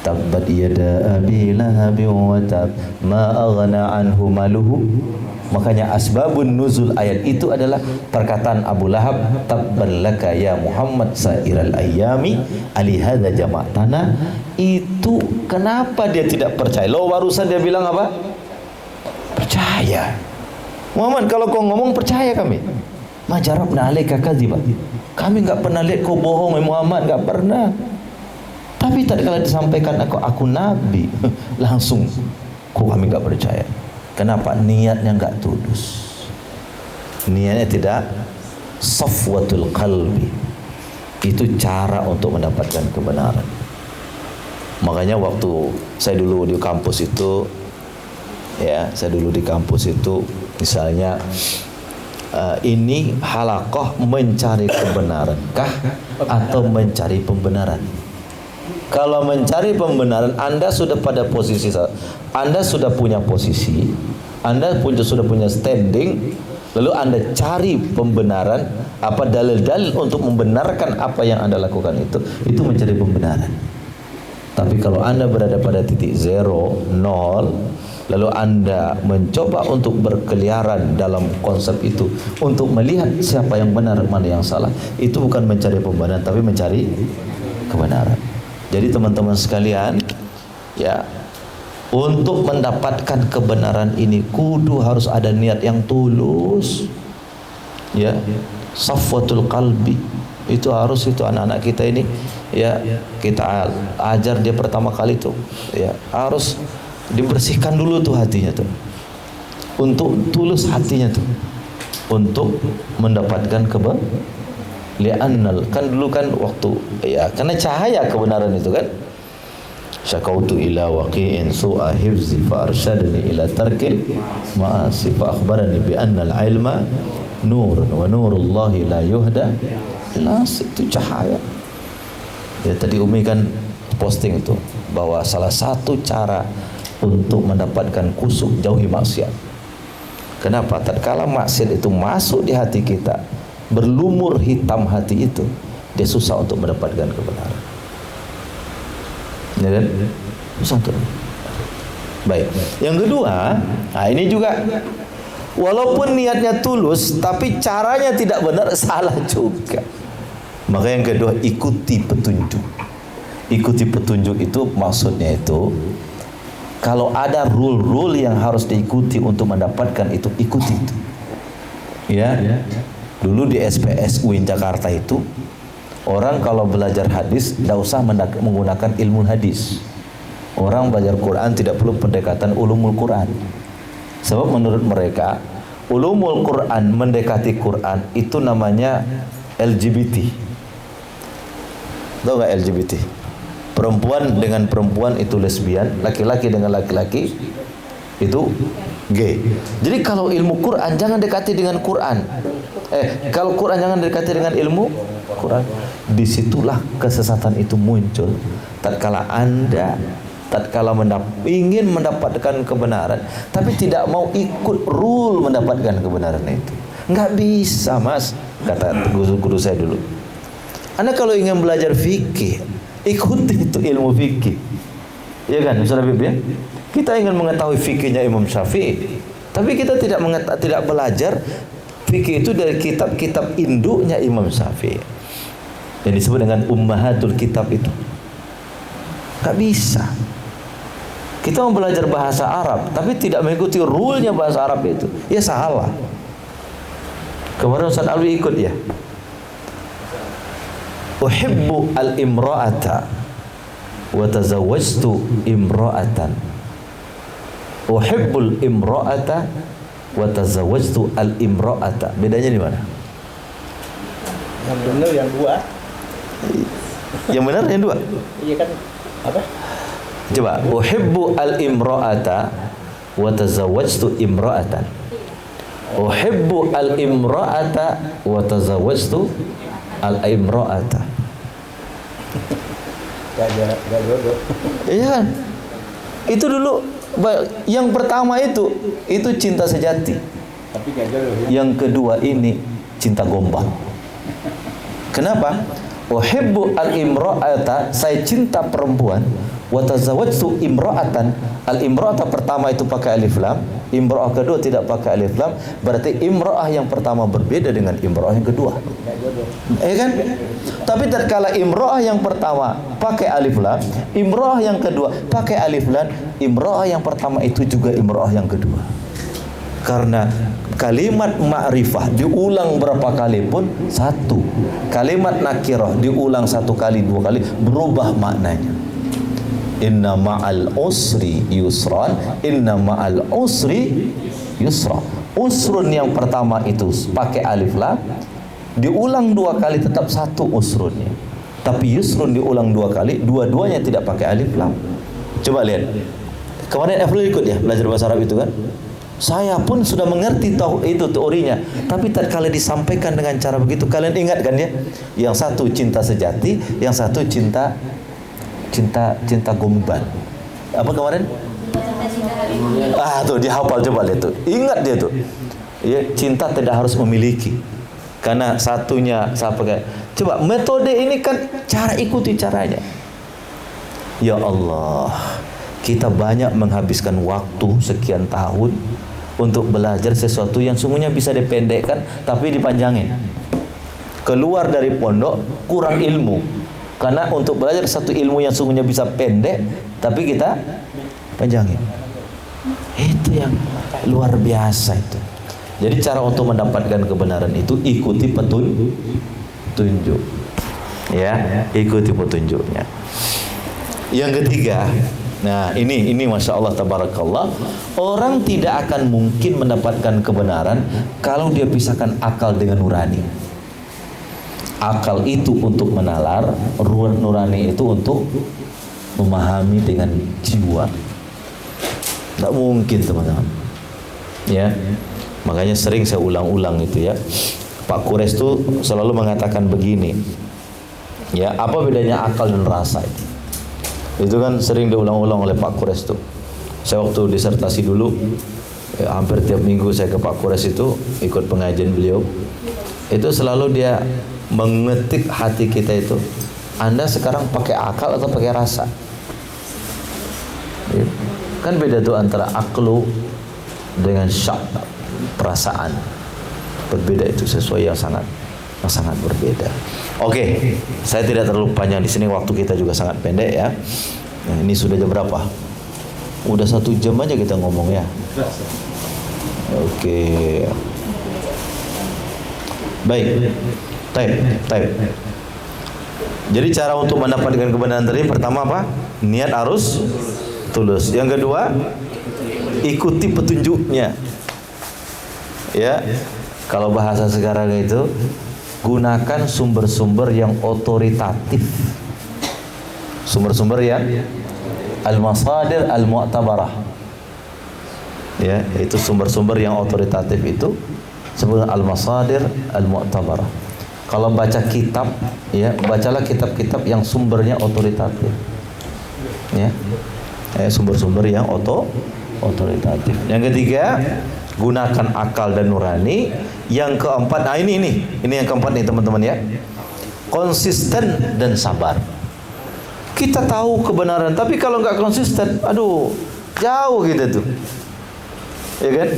Tabbat yada abi lahabin wa tab ma aghna anhu maluhu. Makanya asbabun nuzul ayat itu adalah perkataan Abu Lahab, tabban laka ya Muhammad sa'iral ayyami ali hadza jama'tana. Itu kenapa dia tidak percaya? Lo barusan dia bilang apa? Percaya. Muhammad, kalau kau ngomong percaya kami. Majarabna alaika kadziba. Kami enggak pernah lihat kau bohong Muhammad, enggak pernah. Tapi tadi kalau disampaikan aku nabi, langsung kok kami enggak percaya. Kenapa? Niatnya enggak tulus. Niatnya tidak safwatul qalbi. Itu cara untuk mendapatkan kebenaran. Makanya waktu saya dulu di kampus itu, misalnya ini halaqah mencari kebenaran kah atau mencari pembenaran? Kalau mencari pembenaran, Anda sudah pada posisi, Anda sudah punya posisi, Anda sudah punya standing, lalu Anda cari pembenaran, apa dalil-dalil untuk membenarkan apa yang Anda lakukan itu mencari pembenaran. Tapi kalau Anda berada pada titik 0, lalu Anda mencoba untuk berkeliaran dalam konsep itu, untuk melihat siapa yang benar, mana yang salah, itu bukan mencari pembenaran, tapi mencari kebenaran. Jadi teman-teman sekalian, ya, untuk mendapatkan kebenaran ini kudu harus ada niat yang tulus, ya, safwatul qalbi, Itu harus itu anak-anak kita ini ya kita ajar dia pertama kali tuh ya harus dibersihkan dulu tuh hatinya tuh. Untuk tulus hatinya tuh untuk mendapatkan li'annal kan dulu kan waktu ya karena cahaya kebenaran itu kan syakautu ila waqi'in su'a hifzi fa arsyadani ila tarkil ma'asi fa akhbarani bi anna al-ilma nur wa nurullahi la yuhda las itu cahaya. Ya tadi Umi kan posting itu bahwa salah satu cara untuk mendapatkan kusuk jauhi maksiat. Kenapa? Tatkala maksiat itu masuk di hati kita, berlumur hitam hati itu, dia susah untuk mendapatkan kebenaran. Ya kan? Susah tuh. Baik. Yang kedua, nah ini juga walaupun niatnya tulus, tapi caranya tidak benar, salah juga. Maka yang kedua, ikuti petunjuk. Ikuti petunjuk itu maksudnya itu, kalau ada rule-rule yang harus diikuti untuk mendapatkan itu, ikuti itu. Ya. Dulu di SPS UIN Jakarta itu, orang kalau belajar hadis tidak usah menggunakan ilmu hadis. Orang belajar Quran tidak perlu pendekatan ulumul Quran. Sebab menurut mereka ulumul Quran mendekati Quran itu namanya LGBT. Tahu nggak LGBT? Perempuan dengan perempuan itu lesbian, laki-laki dengan laki-laki itu gay. Jadi kalau ilmu Quran jangan dekati dengan Quran. Kalau Quran jangan dekati dengan ilmu Quran. Disitulah kesesatan itu muncul. Tatkala Anda ingin mendapatkan kebenaran, tapi tidak mau ikut rule mendapatkan kebenaran itu, nggak bisa mas. Kata guru saya dulu, Anda kalau ingin belajar fikih, ikuti itu ilmu fikih, ya kan, Ustaz Habib ya. Kita ingin mengetahui fikihnya Imam Syafi'i, tapi kita tidak belajar fikih itu dari kitab-kitab induknya Imam Syafi'i, yang disebut dengan ummahatul kitab itu. Gak bisa. Kita mau belajar bahasa Arab, tapi tidak mengikuti rule-nya bahasa Arab itu, ya salah. Kemarin Ustaz Alwi ikut ya. Uhibbu al-imra'ata wa tazawwajtu imra'atan. Uhibbul imra'ata wa tazawwajtu al-imra'ata. Bedanya di mana? Yang benar yang dua. Yang benar yang dua. Iya kan? Apa? Coba, uhibbu al-imra'ata wa tazawwajtu imra'atan. Uhibbu al-imra'ata wa tazawwajtu al-imra'ata. Gak jodoh. Iya kan? Itu dulu yang pertama itu cinta sejati. Tapi gak jodoh ya? Yang kedua ini cinta gombal. Kenapa? Uhibbu al-imra'ata, saya cinta perempuan. Wa tazawwajtu imra'atan. Al-imra'ata pertama itu pakai alif lam, imra'ah kedua tidak pakai alif lam. Berarti imra'ah yang pertama berbeda dengan imra'ah yang kedua. Kan? Tapi tatkala imra'ah yang pertama pakai alif lam, imra'ah yang kedua pakai alif lam, imra'ah yang pertama itu juga imra'ah yang kedua. Karena kalimat ma'rifah diulang berapa kali pun satu. Kalimat nakirah diulang satu kali, dua kali berubah maknanya. Inna ma'al usri yusran, inna ma'al usri yusra. Usrun yang pertama itu pakai alif lam, diulang dua kali tetap satu usrunnya. Tapi yusrun diulang dua kali, dua-duanya tidak pakai alif lam. Coba lihat. Kemarin Efrul ikut ya belajar bahasa Arab itu kan. Saya pun sudah mengerti itu teorinya, tapi tatkala disampaikan dengan cara begitu, kalian ingat kan ya? Yang satu cinta sejati, yang satu cinta gombal. Apa kemarin? Tuh dihafal, coba lihat tuh. Ingat dia tuh. Ya, cinta tidak harus memiliki. Karena satunya saya pakai. Coba metode ini kan cara ikuti caranya. Ya Allah, kita banyak menghabiskan waktu sekian tahun untuk belajar sesuatu yang sungguhnya bisa dipendekkan tapi dipanjangin. Keluar dari pondok kurang ilmu. Karena untuk belajar satu ilmu yang sungguhnya bisa pendek, tapi kita panjangin. Itu yang luar biasa itu. Jadi cara untuk mendapatkan kebenaran itu ikuti petunjuk. Ya, ikuti petunjuknya. Yang ketiga, nah ini masya Allah tabarakallah, orang tidak akan mungkin mendapatkan kebenaran kalau dia pisahkan akal dengan nurani. Akal itu untuk menalar, nurani itu untuk memahami dengan jiwa. Tidak mungkin teman-teman. Ya, makanya sering saya ulang-ulang itu ya. Pak Kures tuh selalu mengatakan begini. Ya, apa bedanya akal dan rasa itu? Itu kan sering diulang-ulang oleh Pak Kures tuh. Saya waktu disertasi dulu, hampir tiap minggu saya ke Pak Kures itu ikut pengajian beliau. Itu selalu dia mengetik hati kita itu. Anda sekarang pakai akal atau pakai rasa? Ya. Kan beda tuh antara aklu dengan syak, perasaan. Berbeda itu, sesuai yang sangat berbeda. Oke, saya tidak terlalu panjang di sini, waktu kita juga sangat pendek ya. Nah, ini sudah jam berapa? Udah 1 jam aja kita ngomong ya. Oke. Baik. Type. Jadi cara untuk mendapatkan kebenaran tadi, pertama apa? Niat harus tulus. Yang kedua, ikuti petunjuknya. Ya. Kalau bahasa sekarang itu, gunakan sumber-sumber yang otoritatif. Sumber-sumber yang al-masadir al-mu'tabarah. Ya, itu sumber-sumber yang otoritatif itu sebutnya al-masadir al-mu'tabarah. Kalau baca kitab, ya, bacalah kitab-kitab yang sumbernya otoritatif. Ya. Sumber-sumber yang otoritatif. Yang ketiga, gunakan akal dan nurani. Yang keempat, nah ini yang keempat nih teman-teman ya. Konsisten dan sabar. Kita tahu kebenaran, tapi kalau nggak konsisten, aduh, jauh kita tuh. Ya kan?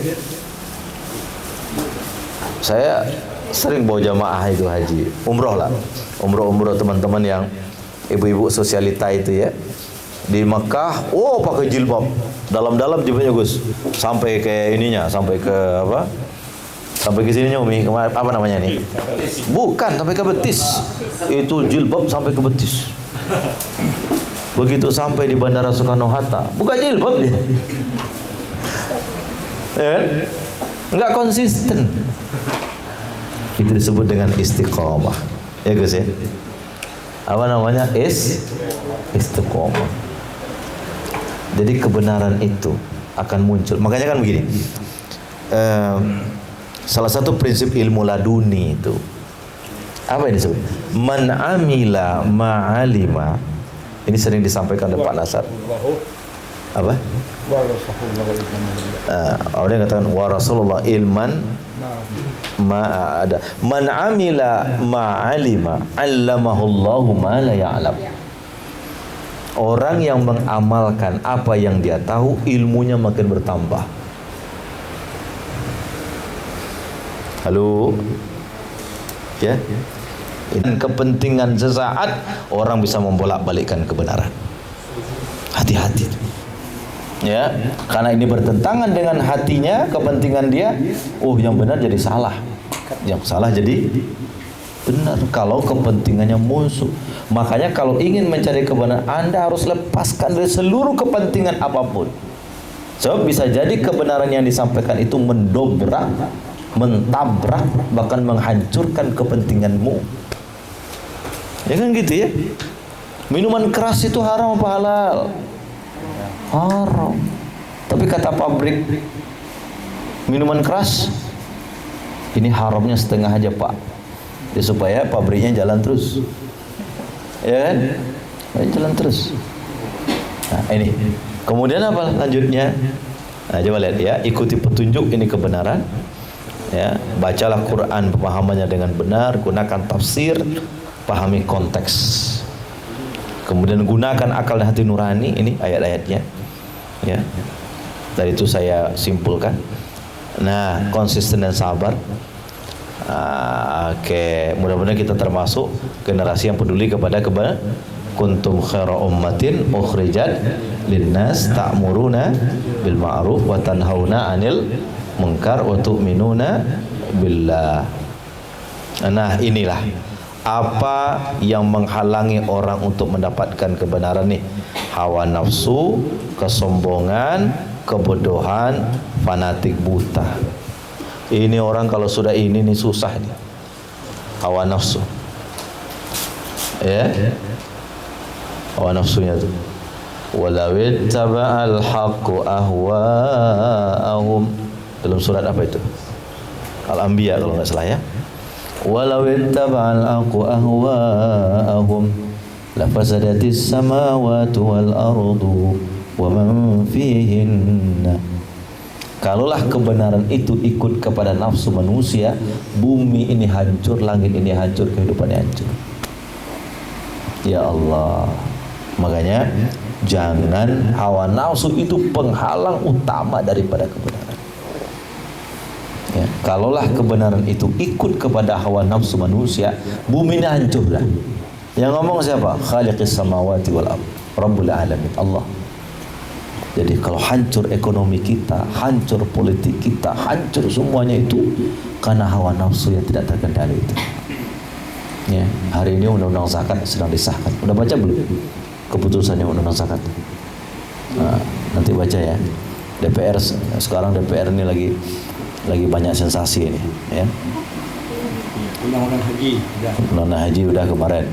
Saya sering bawa jamaah itu haji, umroh lah. Umroh teman-teman yang ibu-ibu sosialita itu ya. Di Mekah, pakai jilbab. Dalam-dalam jilbabnya Gus. Sampai ke ininya, sampai ke apa? Sampai ke sininya Umi, apa namanya nih? Bukan, sampai ke betis. Itu jilbab sampai ke betis. Begitu sampai di Bandara Soekarno-Hatta, buka jilbab dia. Ya, nggak konsisten. Itu disebut dengan istiqomah. Ya Gus ya? Apa namanya? Istiqomah. Jadi kebenaran itu akan muncul. Makanya kan begini. Salah satu prinsip ilmu laduni itu apa yang disebut? Man amila ma'alima. Ini sering disampaikan oleh Pak Nasar. Apa? Orang yang katakan wa Rasulullah ilman ma'ada. Man amila ma'alima 'allamahullahu ma la ya'lam. Orang yang mengamalkan apa yang dia tahu, ilmunya makin bertambah. Halo? Ya? Dan kepentingan sesaat, orang bisa membolak-balikkan kebenaran. Hati-hati. Ya, karena ini bertentangan dengan hatinya, kepentingan dia, yang benar jadi salah. Yang salah jadi benar kalau kepentingannya musuh. Makanya kalau ingin mencari kebenaran, Anda harus lepaskan dari seluruh kepentingan apapun. Sebab bisa jadi kebenaran yang disampaikan itu mendobrak, mentabrak, bahkan menghancurkan kepentinganmu. Ya kan gitu ya. Minuman keras itu haram apa halal? Haram. Tapi kata pabrik minuman keras, ini haramnya setengah aja Pak, ya, supaya pabriknya jalan terus. Ya kan? Jalan terus. Nah ini. Kemudian apa lanjutnya? Nah coba lihat ya, ikuti petunjuk, ini kebenaran. Ya, bacalah Quran pemahamannya dengan benar, gunakan tafsir, pahami konteks. Kemudian gunakan akal dan hati nurani, ini ayat-ayatnya. Ya. Dari itu saya simpulkan. Nah, konsisten dan sabar. Oke, mudah-mudahan kita termasuk generasi yang peduli kepada kebenaran. Kuntum khaira ummatin ukhrijat linnas ta'muruna bil ma'ruf wa tanhauna 'anil munkar wa tu'minuna billah. Nah, inilah Apa yang menghalangi orang untuk mendapatkan kebenaran nih? Hawa nafsu, kesombongan, kebodohan, fanatik buta. Ini orang kalau sudah ini nih susah nih. Hawa nafsu. Ya. Hawa nafsunya tuh. Walau ittaba'al haqqu ahwa'ahum. Dalam surat apa itu? Al-Anbiya kalau enggak salah ya. Walau ittaba'al haqqu ahwa'ahum lafasadatis samawati wal ardu wa man fihinna. Kalaulah kebenaran itu ikut kepada nafsu manusia, bumi ini hancur, langit ini hancur, kehidupan ini hancur. Ya Allah. Makanya jangan hawa nafsu itu penghalang utama daripada kebenaran. Ya, kalaulah kebenaran itu ikut kepada hawa nafsu manusia, bumi ini hancur dah. Yang ngomong siapa? Khaliqis samawati wal ardh, Rabbul alamin, Allah. Jadi kalau hancur ekonomi kita, hancur politik kita, hancur semuanya itu karena hawa nafsu yang tidak terkendali itu. Ya, hari ini undang-undang zakat sedang disahkan. Udah baca belum keputusannya undang-undang zakat? Nah, nanti baca ya. DPR sekarang DPR ini lagi banyak sensasi ini, ya. Undang-undang haji udah. Undang-undang haji udah kemarin.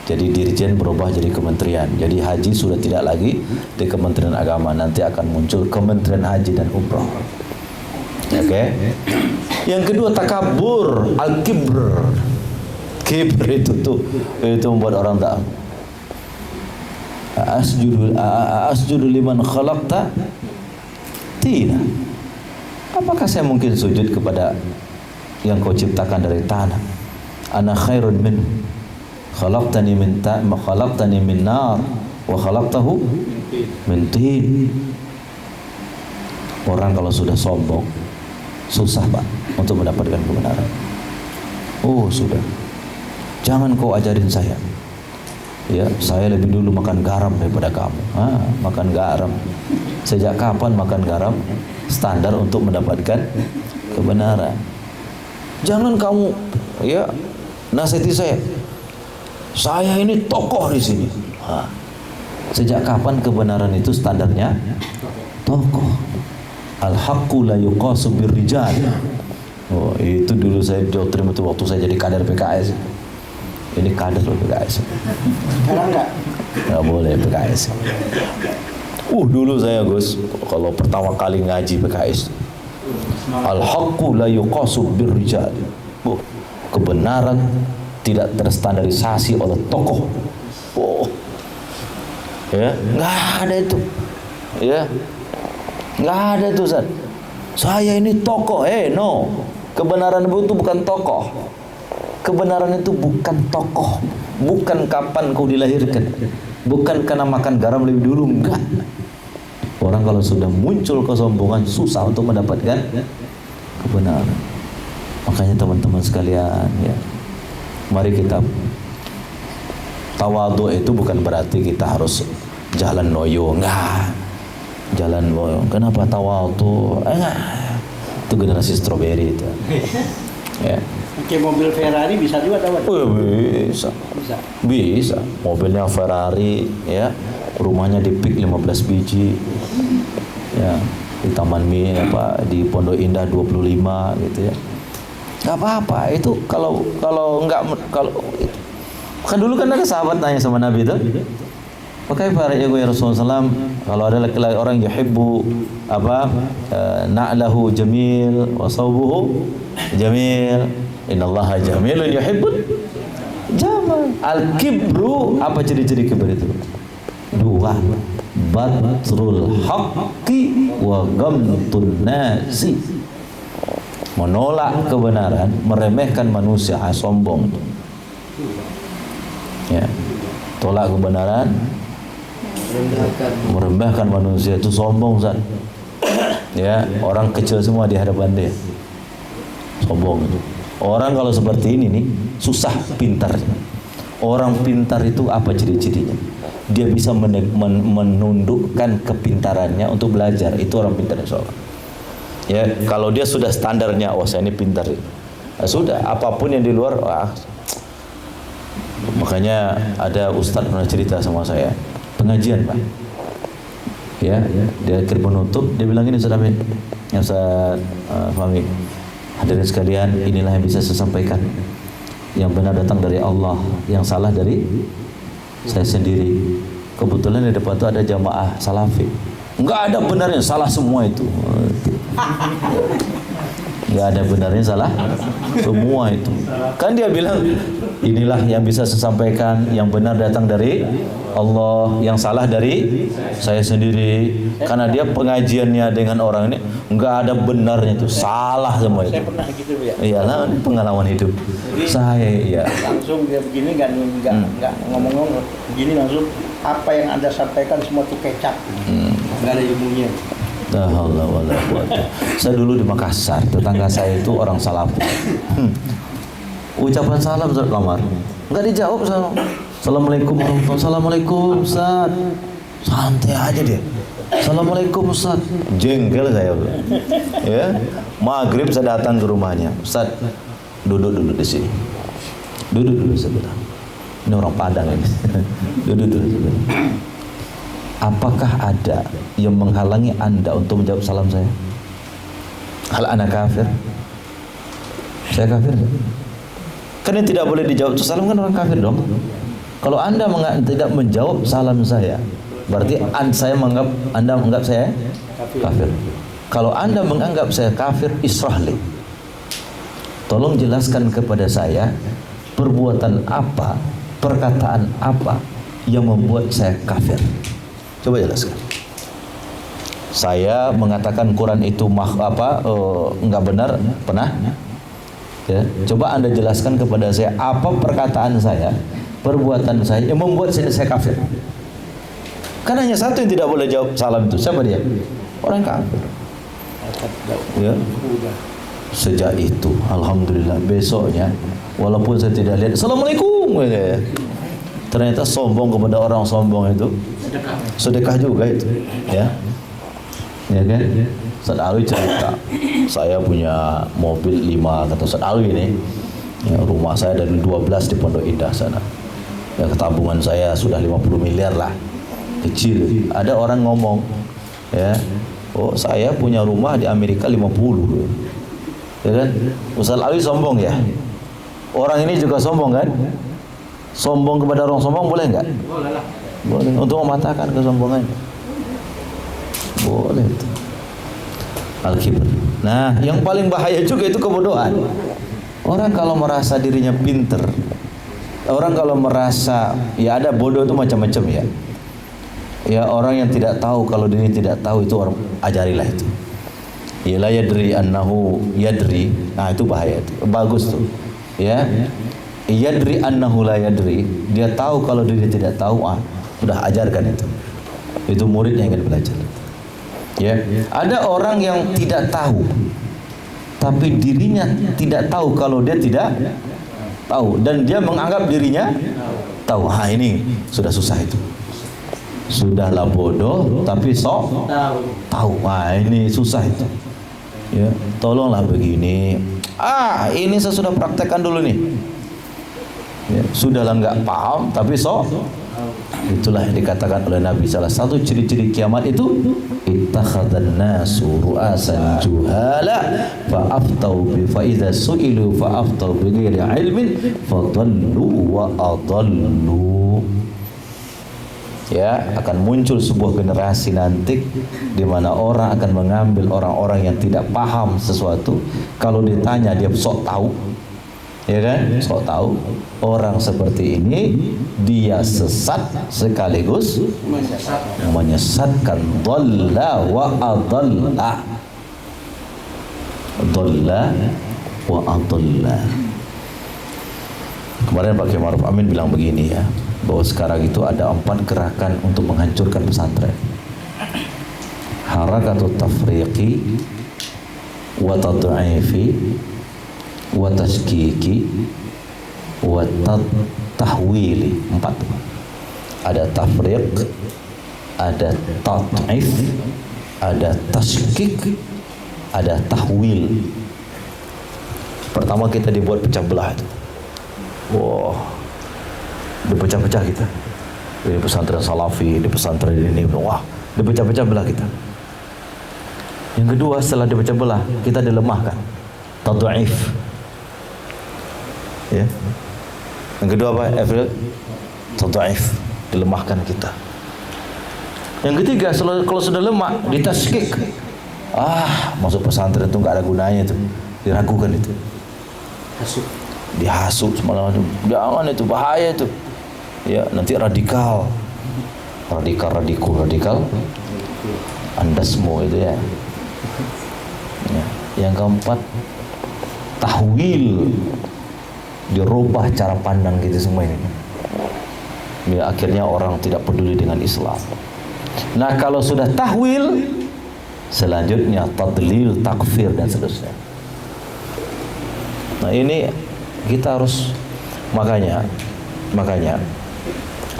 Jadi dirjen berubah jadi kementerian. Jadi haji sudah tidak lagi di Kementerian Agama, nanti akan muncul Kementerian Haji dan Umrah. Oke. Yang kedua takabur, al-kibr. Kibr itu membuat orang tak. Asjudu liman khalaqta tina. Apakah saya mungkin sujud kepada yang kau ciptakan dari tanah? Ana khairun min khalaqtani min nar wa khalaqtahu min tin. Orang kalau sudah sombong susah Pak untuk mendapatkan kebenaran. Oh sudah, jangan kau ajarin saya. Ya, saya lebih dulu makan garam daripada kamu. Makan garam. Sejak kapan makan garam standar untuk mendapatkan kebenaran? Jangan kamu ya nasihati saya. Saya ini tokoh di sini. Sejak kapan kebenaran itu standarnya tokoh? Al-haqqu la yuqasu birrijal. Oh, itu dulu saya doktrin itu waktu saya jadi kader PKS. Ini kader PKS. Sekarang enggak boleh PKS. Dulu saya Gus, kalau pertama kali ngaji PKS, al-haqqu la yuqasu birrijal. Kebenaran tidak terstandarisasi oleh tokoh. Ya, nggak ada itu. Ya, nggak ada itu Ustaz. Saya ini tokoh. No. Kebenaran itu bukan tokoh. Kebenaran itu bukan tokoh. Bukan kapan kau dilahirkan. Bukan karena makan garam lebih dulu, enggak. Orang kalau sudah muncul kesombongan susah untuk mendapatkan kebenaran. Makanya teman-teman sekalian, ya, mari kita tawadhu itu bukan berarti kita harus jalan loyo, enggak. Jalan loyo. Kenapa tawadhu? Itu generasi stroberi itu. Ya. Pakai mobil Ferrari bisa juga tahu. Bisa. Mobilnya Ferrari, ya. Rumahnya di PIK 15 biji. Ya, di Taman di Pondok Indah 25 gitu ya. Enggak apa-apa. Itu kalau kan dulu kan ada sahabat tanya sama Nabi itu. Pakai fara'u ya Rasulullah SAW, kalau ada laki-laki orang yuhibbu na'lahu jamil wa sawbuhu jamil. Innallaha jamilun yuhibbul jamal. Al-kibru, apa ciri-ciri kibr itu? 2. Batrul haqqi wa ghamtun nasi. Menolak kebenaran, meremehkan manusia, sombong. Ya. Tolak kebenaran, meremehkan manusia, itu sombong Ustaz. Ya, orang kecil semua di hadapan dia. Sombong itu. Orang kalau seperti ini nih susah pintar. Orang pintar itu apa ciri-cirinya? Dia bisa menundukkan kepintarannya untuk belajar. Itu orang pintar insyaallah. Ya, kalau dia sudah standarnya, saya ini pintar. Sudah, apapun yang di luar, Makanya ada ustadz pernah cerita sama saya, pengajian Pak. Ya, dia akhir penutup, dia bilang gini, Ustaz Amin, ya Ustaz Fahmi, hadirin sekalian, inilah yang bisa saya sampaikan. Yang benar datang dari Allah, yang salah dari saya sendiri. Kebetulan di depan itu ada jamaah salafi. Enggak ada benarnya, salah semua itu. Enggak ada benarnya, salah semua itu. Kan dia bilang, inilah yang bisa saya sampaikan, yang benar datang dari Allah, yang salah dari saya sendiri. Karena dia pengajiannya dengan orang ini enggak ada benarnya itu, salah semua itu. Saya pernah gitu ya. Iyalah, ini pengalaman hidup. Jadi, Saya ya. langsung dia begini nggak ngomong-ngomong begini langsung apa yang Anda sampaikan semua itu kecap. Nggak ada ilmunya. La haula wala quwata. Saya dulu di Makassar, tetangga saya itu orang Salafi. Ucapan salam Ustaz Kamar, enggak dijawab sama. Assalamualaikum warahmatullahi wabarakatuh. Assalamualaikum Ustaz. Santai aja dia. Assalamualaikum Ustaz. Jengkel saya. Ya. Maghrib saya datang ke rumahnya. Ustaz, duduk dulu di sini. Duduk dulu sebentar. Ini orang Padang ini. Duduk dulu sebentar. Apakah ada yang menghalangi Anda untuk menjawab salam saya? Hal ana kafir? Saya kafir enggak? Karena tidak boleh dijawab salam, kan orang kafir dong. Kalau Anda tidak menjawab salam saya, berarti saya menganggap Anda menganggap saya kafir. Kalau Anda menganggap saya kafir, israhli. Tolong jelaskan kepada saya perbuatan apa, perkataan apa yang membuat saya kafir. Coba jelaskan. Saya mengatakan Quran itu enggak benar, pernah? Ya, coba Anda jelaskan kepada saya apa perkataan saya, perbuatan saya yang membuat saya kafir. Karena hanya satu yang tidak boleh jawab salam itu. Siapa dia? Orang kafir. Ya. Sejak itu, alhamdulillah, besoknya walaupun saya tidak lihat, Assalamualaikum, ya. Ternyata sombong kepada orang sombong itu sedekah juga itu, ya. Ya kan? Ustaz Alwi cerita, saya punya mobil 5, kata Ustaz Alwi ini, ya, rumah saya dari 12 di Pondok Indah sana. Ya, ketabungan saya sudah 50 miliar lah. Kecil. Ada orang ngomong, ya, oh saya punya rumah di Amerika 50. Ya kan? Ustaz Alwi sombong ya. Orang ini juga sombong kan? Sombong kepada orang sombong boleh enggak? Boleh lah. Boleh. Untuk mematahkan kesombongannya. Boleh itu. Al-kibr. Nah, yang paling bahaya juga itu kebodohan. Orang kalau merasa dirinya pinter, orang kalau merasa, ya ada bodoh itu macam-macam ya. Ya orang yang tidak tahu kalau dirinya tidak tahu itu orang ajarilah itu. Ya la yadri annahu yadri. Nah, itu bahaya itu. Bagus tuh. Ya. Yadri annahu la yadri. Dia tahu kalau dirinya tidak tahu, sudah ajarkan itu. Itu murid yang ingin belajar. Ya, ada orang yang tidak tahu, tapi dirinya tidak tahu kalau dia tidak tahu, dan dia menganggap dirinya tahu. Ini sudah susah itu. Sudahlah bodoh, tapi sok tahu. Ini susah itu. Ya, tolonglah begini. Ini saya sudah praktekkan dulu nih. Ya, sudahlah nggak paham, tapi sok. Itulah yang dikatakan oleh Nabi, salah satu ciri-ciri kiamat itu ittakhadhan nasu ru'asan juhala fa'aftau bi fa idza su'ilu fa'aftau bi ghairi ilmin fadallu wa adallu. Ya, akan muncul sebuah generasi nanti di mana orang akan mengambil orang-orang yang tidak paham sesuatu, kalau ditanya dia sok tahu. Ya kan? Sok tahu. Orang seperti ini dia sesat sekaligus menyesatkan. Dhalla wa adalla. Dhalla wa adalla. Kemarin Pak Kiai Ma'ruf Amin bilang begini ya, bahwa sekarang itu ada 4 gerakan untuk menghancurkan pesantren. Harakatut tafriqi wa tad'ifi wa tashkiki wa tahwili. 4. Ada tafriq, ada tad'if, ada tashkik, ada tahwil. Pertama kita dibuat pecah belah itu. Wah, Dipecah-pecah kita. Ini pesantren salafi, ini pesantren ini, wah, dipecah-pecah belah kita. Yang kedua, setelah dipecah belah, kita dilemahkan. Tad'if. Ya. Yang kedua apa? April? Tad'if, dilemahkan kita. Yang ketiga, kalau sudah lemah, ditaskik. Masuk pesantren itu nggak ada gunanya itu, diragukan itu. Dihasut semalam itu, jangan itu, bahaya itu. Ya, nanti radikal, andasmu itu ya. Yang keempat, tahwil, dirubah cara pandang kita semua ini. Ya, akhirnya orang tidak peduli dengan Islam. Nah, kalau sudah tahwil, selanjutnya tadlil, takfir dan seterusnya. Nah, ini kita harus makanya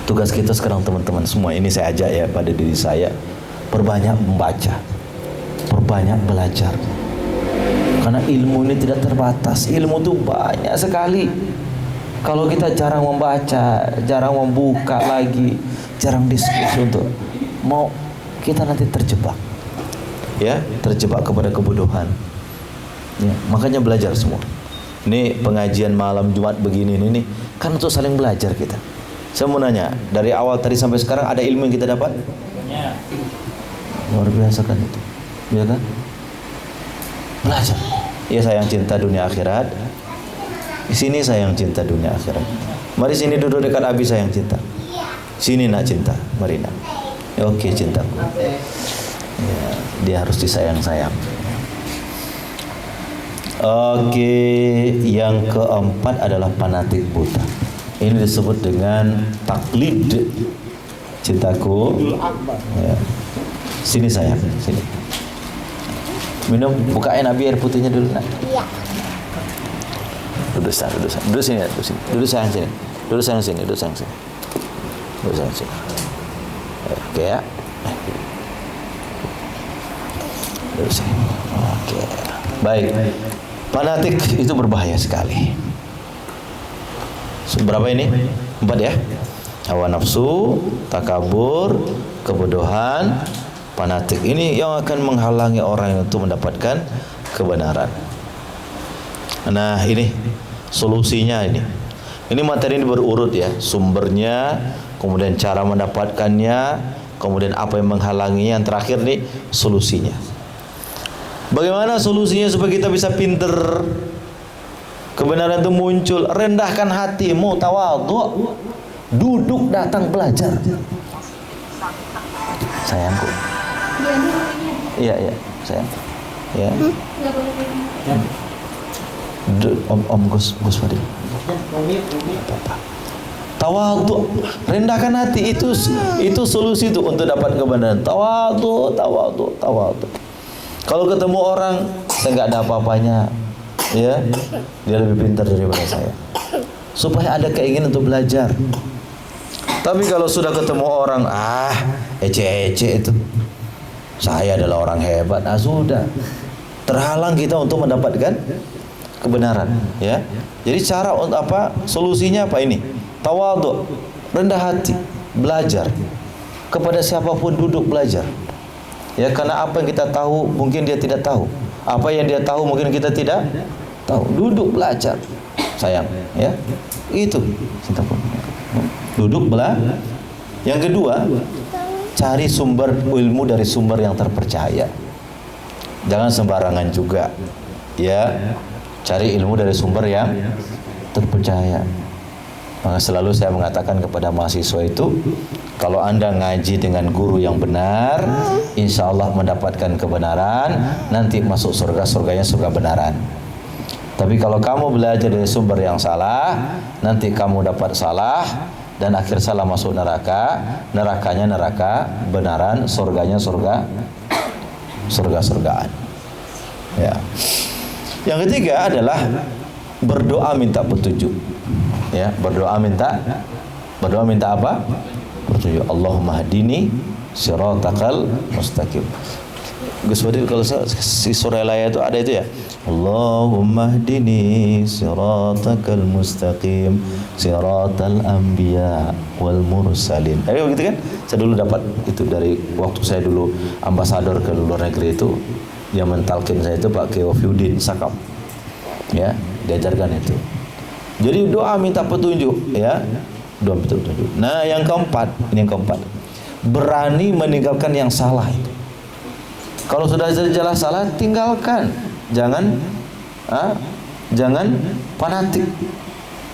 tugas kita sekarang teman-teman semua ini saya ajak ya pada diri saya, perbanyak membaca, perbanyak belajar. Karena ilmu ini tidak terbatas, ilmu itu banyak sekali. Kalau kita jarang membaca, jarang membuka lagi, jarang diskusi untuk mau kita nanti terjebak. Ya, terjebak kepada kebodohan. Ya, makanya belajar semua. Ini pengajian malam Jumat begini ini kan untuk saling belajar kita. Saya mau nanya, dari awal tadi sampai sekarang ada ilmu yang kita dapat? Luar biasa kan itu, ya kan? Belajar. Ya, sayang cinta dunia akhirat. Di sini sayang cinta dunia akhirat. Mari sini duduk dekat Abi sayang cinta. Sini nak cinta, mari nak. Ya, oke cintaku. Ya, dia harus disayang-sayang. Oke, yang keempat adalah fanatik buta. Ini disebut dengan taklid. Cintaku. Ya. Sini sayang, sini. Minum, bukain Abi air putihnya dulu nak. Iya. Duduk sini, duduk sini. Duduk sayang sini. Duduk sayang sini. Oke ya. Duduk sini. Oke. Baik. Fanatik itu berbahaya sekali. Berapa ini? 4 ya. Hawa nafsu, takabur, kebodohan, fanatik. Ini yang akan menghalangi orang untuk mendapatkan kebenaran. Nah, ini solusinya ini. Ini materi ini berurut ya, sumbernya, kemudian cara mendapatkannya, kemudian apa yang menghalanginya, yang terakhir nih solusinya. Bagaimana solusinya supaya kita bisa pinter? Kebenaran itu muncul, rendahkan hatimu, tawadhu, duduk datang belajar. Sayangku. Iya, sayang. Ya. Om Gus Fadi. Tawadhu, rendahkan hati, itu solusi itu untuk dapat kebenaran. Tawadhu. Kalau ketemu orang saya nggak ada apa-apanya, ya, dia lebih pintar daripada saya. Supaya ada keinginan untuk belajar. Tapi kalau sudah ketemu orang, ece-ece itu, saya adalah orang hebat, sudah terhalang kita untuk mendapatkan kebenaran, ya. Jadi cara untuk apa? Solusinya apa ini? Tawadhu, rendah hati, belajar. Kepada siapapun duduk belajar. Ya, karena apa yang kita tahu mungkin dia tidak tahu. Apa yang dia tahu mungkin kita tidak tahu. Duduk belajar. Sayang, ya. Itu cintaku. Duduk belajar. Yang kedua, cari sumber ilmu dari sumber yang terpercaya. Jangan sembarangan juga. Ya. Cari ilmu dari sumber yang terpercaya. Maka selalu saya mengatakan kepada mahasiswa itu, kalau Anda ngaji dengan guru yang benar, insya Allah mendapatkan kebenaran, nanti masuk surga, surganya surga benaran. Tapi kalau kamu belajar dari sumber yang salah, nanti kamu dapat salah, dan akhir salah masuk neraka, nerakanya neraka benaran, surganya surga-surgaan. Ya. Yang ketiga adalah berdoa minta petunjuk. Ya, berdoa minta apa? Petunjuk. Allahumma hadini siratakal mustaqim. Gus Wadid kalau si surah Al-Ayat itu ada itu ya. Allahumma hdini siratakal mustaqim siratal anbiya wal mursalin. Ayo gitu kan? Saya dulu dapat itu dari waktu saya dulu ambasador ke luar negeri itu, yang mentalkin saya itu Pak Keofiudin Sakap. Ya, diajarkan itu. Jadi doa minta petunjuk, ya. Doa minta petunjuk. Nah, yang keempat, ini yang keempat. Berani meninggalkan yang salah itu. Kalau sudah jelas salah, tinggalkan. Jangan fanatik.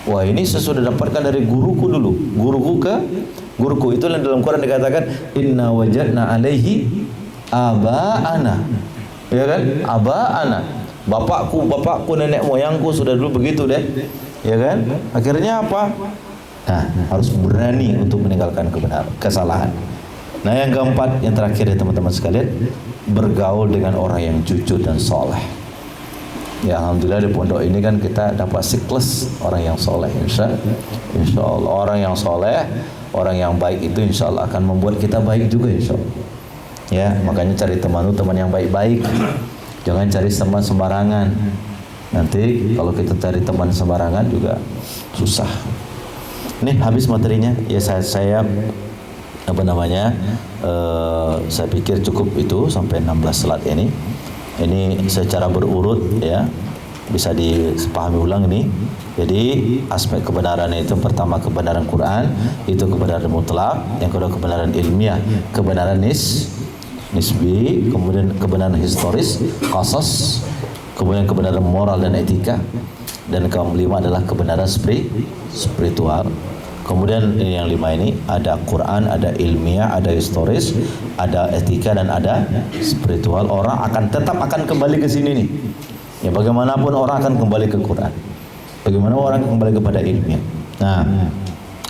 Wah, ini sesudah dapatkan dari guruku dulu. Guruku itu dalam Quran dikatakan inna wajadna alaihi aba'ana. Ya kan? Aba'ana. Bapakku, nenek moyangku sudah dulu begitu deh. Ya kan? Akhirnya apa? Nah, harus berani untuk meninggalkan kesalahan. Nah, yang keempat, yang terakhir ya teman-teman sekalian, bergaul dengan orang yang jujur dan soleh. Ya, alhamdulillah di pondok ini kan kita dapat siklus orang yang soleh. Insya Allah orang yang soleh, orang yang baik itu insya Allah akan membuat kita baik juga insya Allah. Ya, makanya cari teman yang baik-baik. Jangan cari teman sembarangan. Nanti kalau kita cari teman sembarangan juga susah. Nih habis materinya. Ya saya saya pikir cukup itu sampai 16 slide ini. Ini secara berurut ya, bisa dipahami ulang ini. Jadi aspek kebenaran itu pertama kebenaran Quran, itu kebenaran mutlak, yang kedua kebenaran ilmiah, kebenaran nisbi, kemudian kebenaran historis, qasas, kemudian kebenaran moral dan etika, dan kelima adalah kebenaran spiritual. Kemudian ini yang 5 ini ada Quran, ada ilmiah, ada historis, ada etika dan ada spiritual. Orang tetap akan kembali ke sini nih. Ya, bagaimanapun orang akan kembali ke Quran. Bagaimana orang kembali kepada ilmiah. Nah,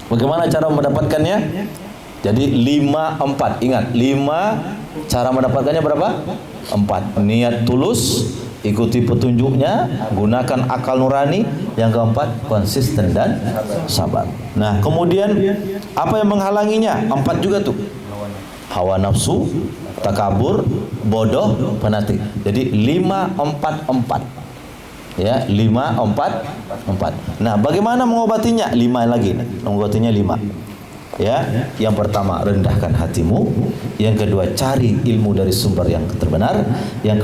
bagaimana cara mendapatkannya? Jadi 5-4. Ingat, 5 cara mendapatkannya berapa? 4. Niat tulus, ikuti petunjuknya, gunakan akal nurani. Yang keempat, konsisten dan sabar. Nah, kemudian apa yang menghalanginya? 4 juga tuh. Hawa nafsu, takabur, bodoh, fanatik. Jadi 5-4-4. Ya, 5-4-4. Nah, bagaimana mengobatinya? 5 lagi. Mengobatinya 5. Ya, yang pertama rendahkan hatimu, yang kedua cari ilmu dari sumber yang terbenar, yang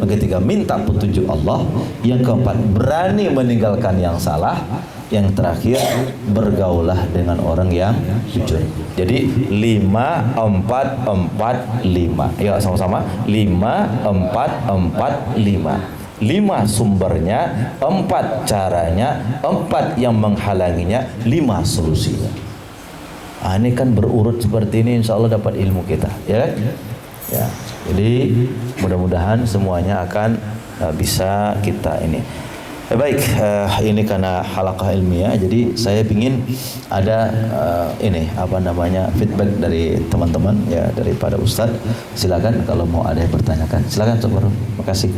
ketiga minta petunjuk Allah, yang keempat berani meninggalkan yang salah, yang terakhir bergaulah dengan orang yang jujur. Jadi 5-4-4-5. Ya, sama-sama 5-4-4-5. 5 sumbernya, 4 caranya, 4 yang menghalanginya, 5 solusinya. Ini kan berurut seperti ini, insya Allah dapat ilmu kita, ya kan? Ya, jadi mudah-mudahan semuanya akan bisa kita ini. Baik, ini karena halaqah ilmiah, jadi saya ingin ada feedback dari teman-teman ya, daripada Ustadz. Silakan kalau mau ada yang bertanyakan, silakan. Terima kasih.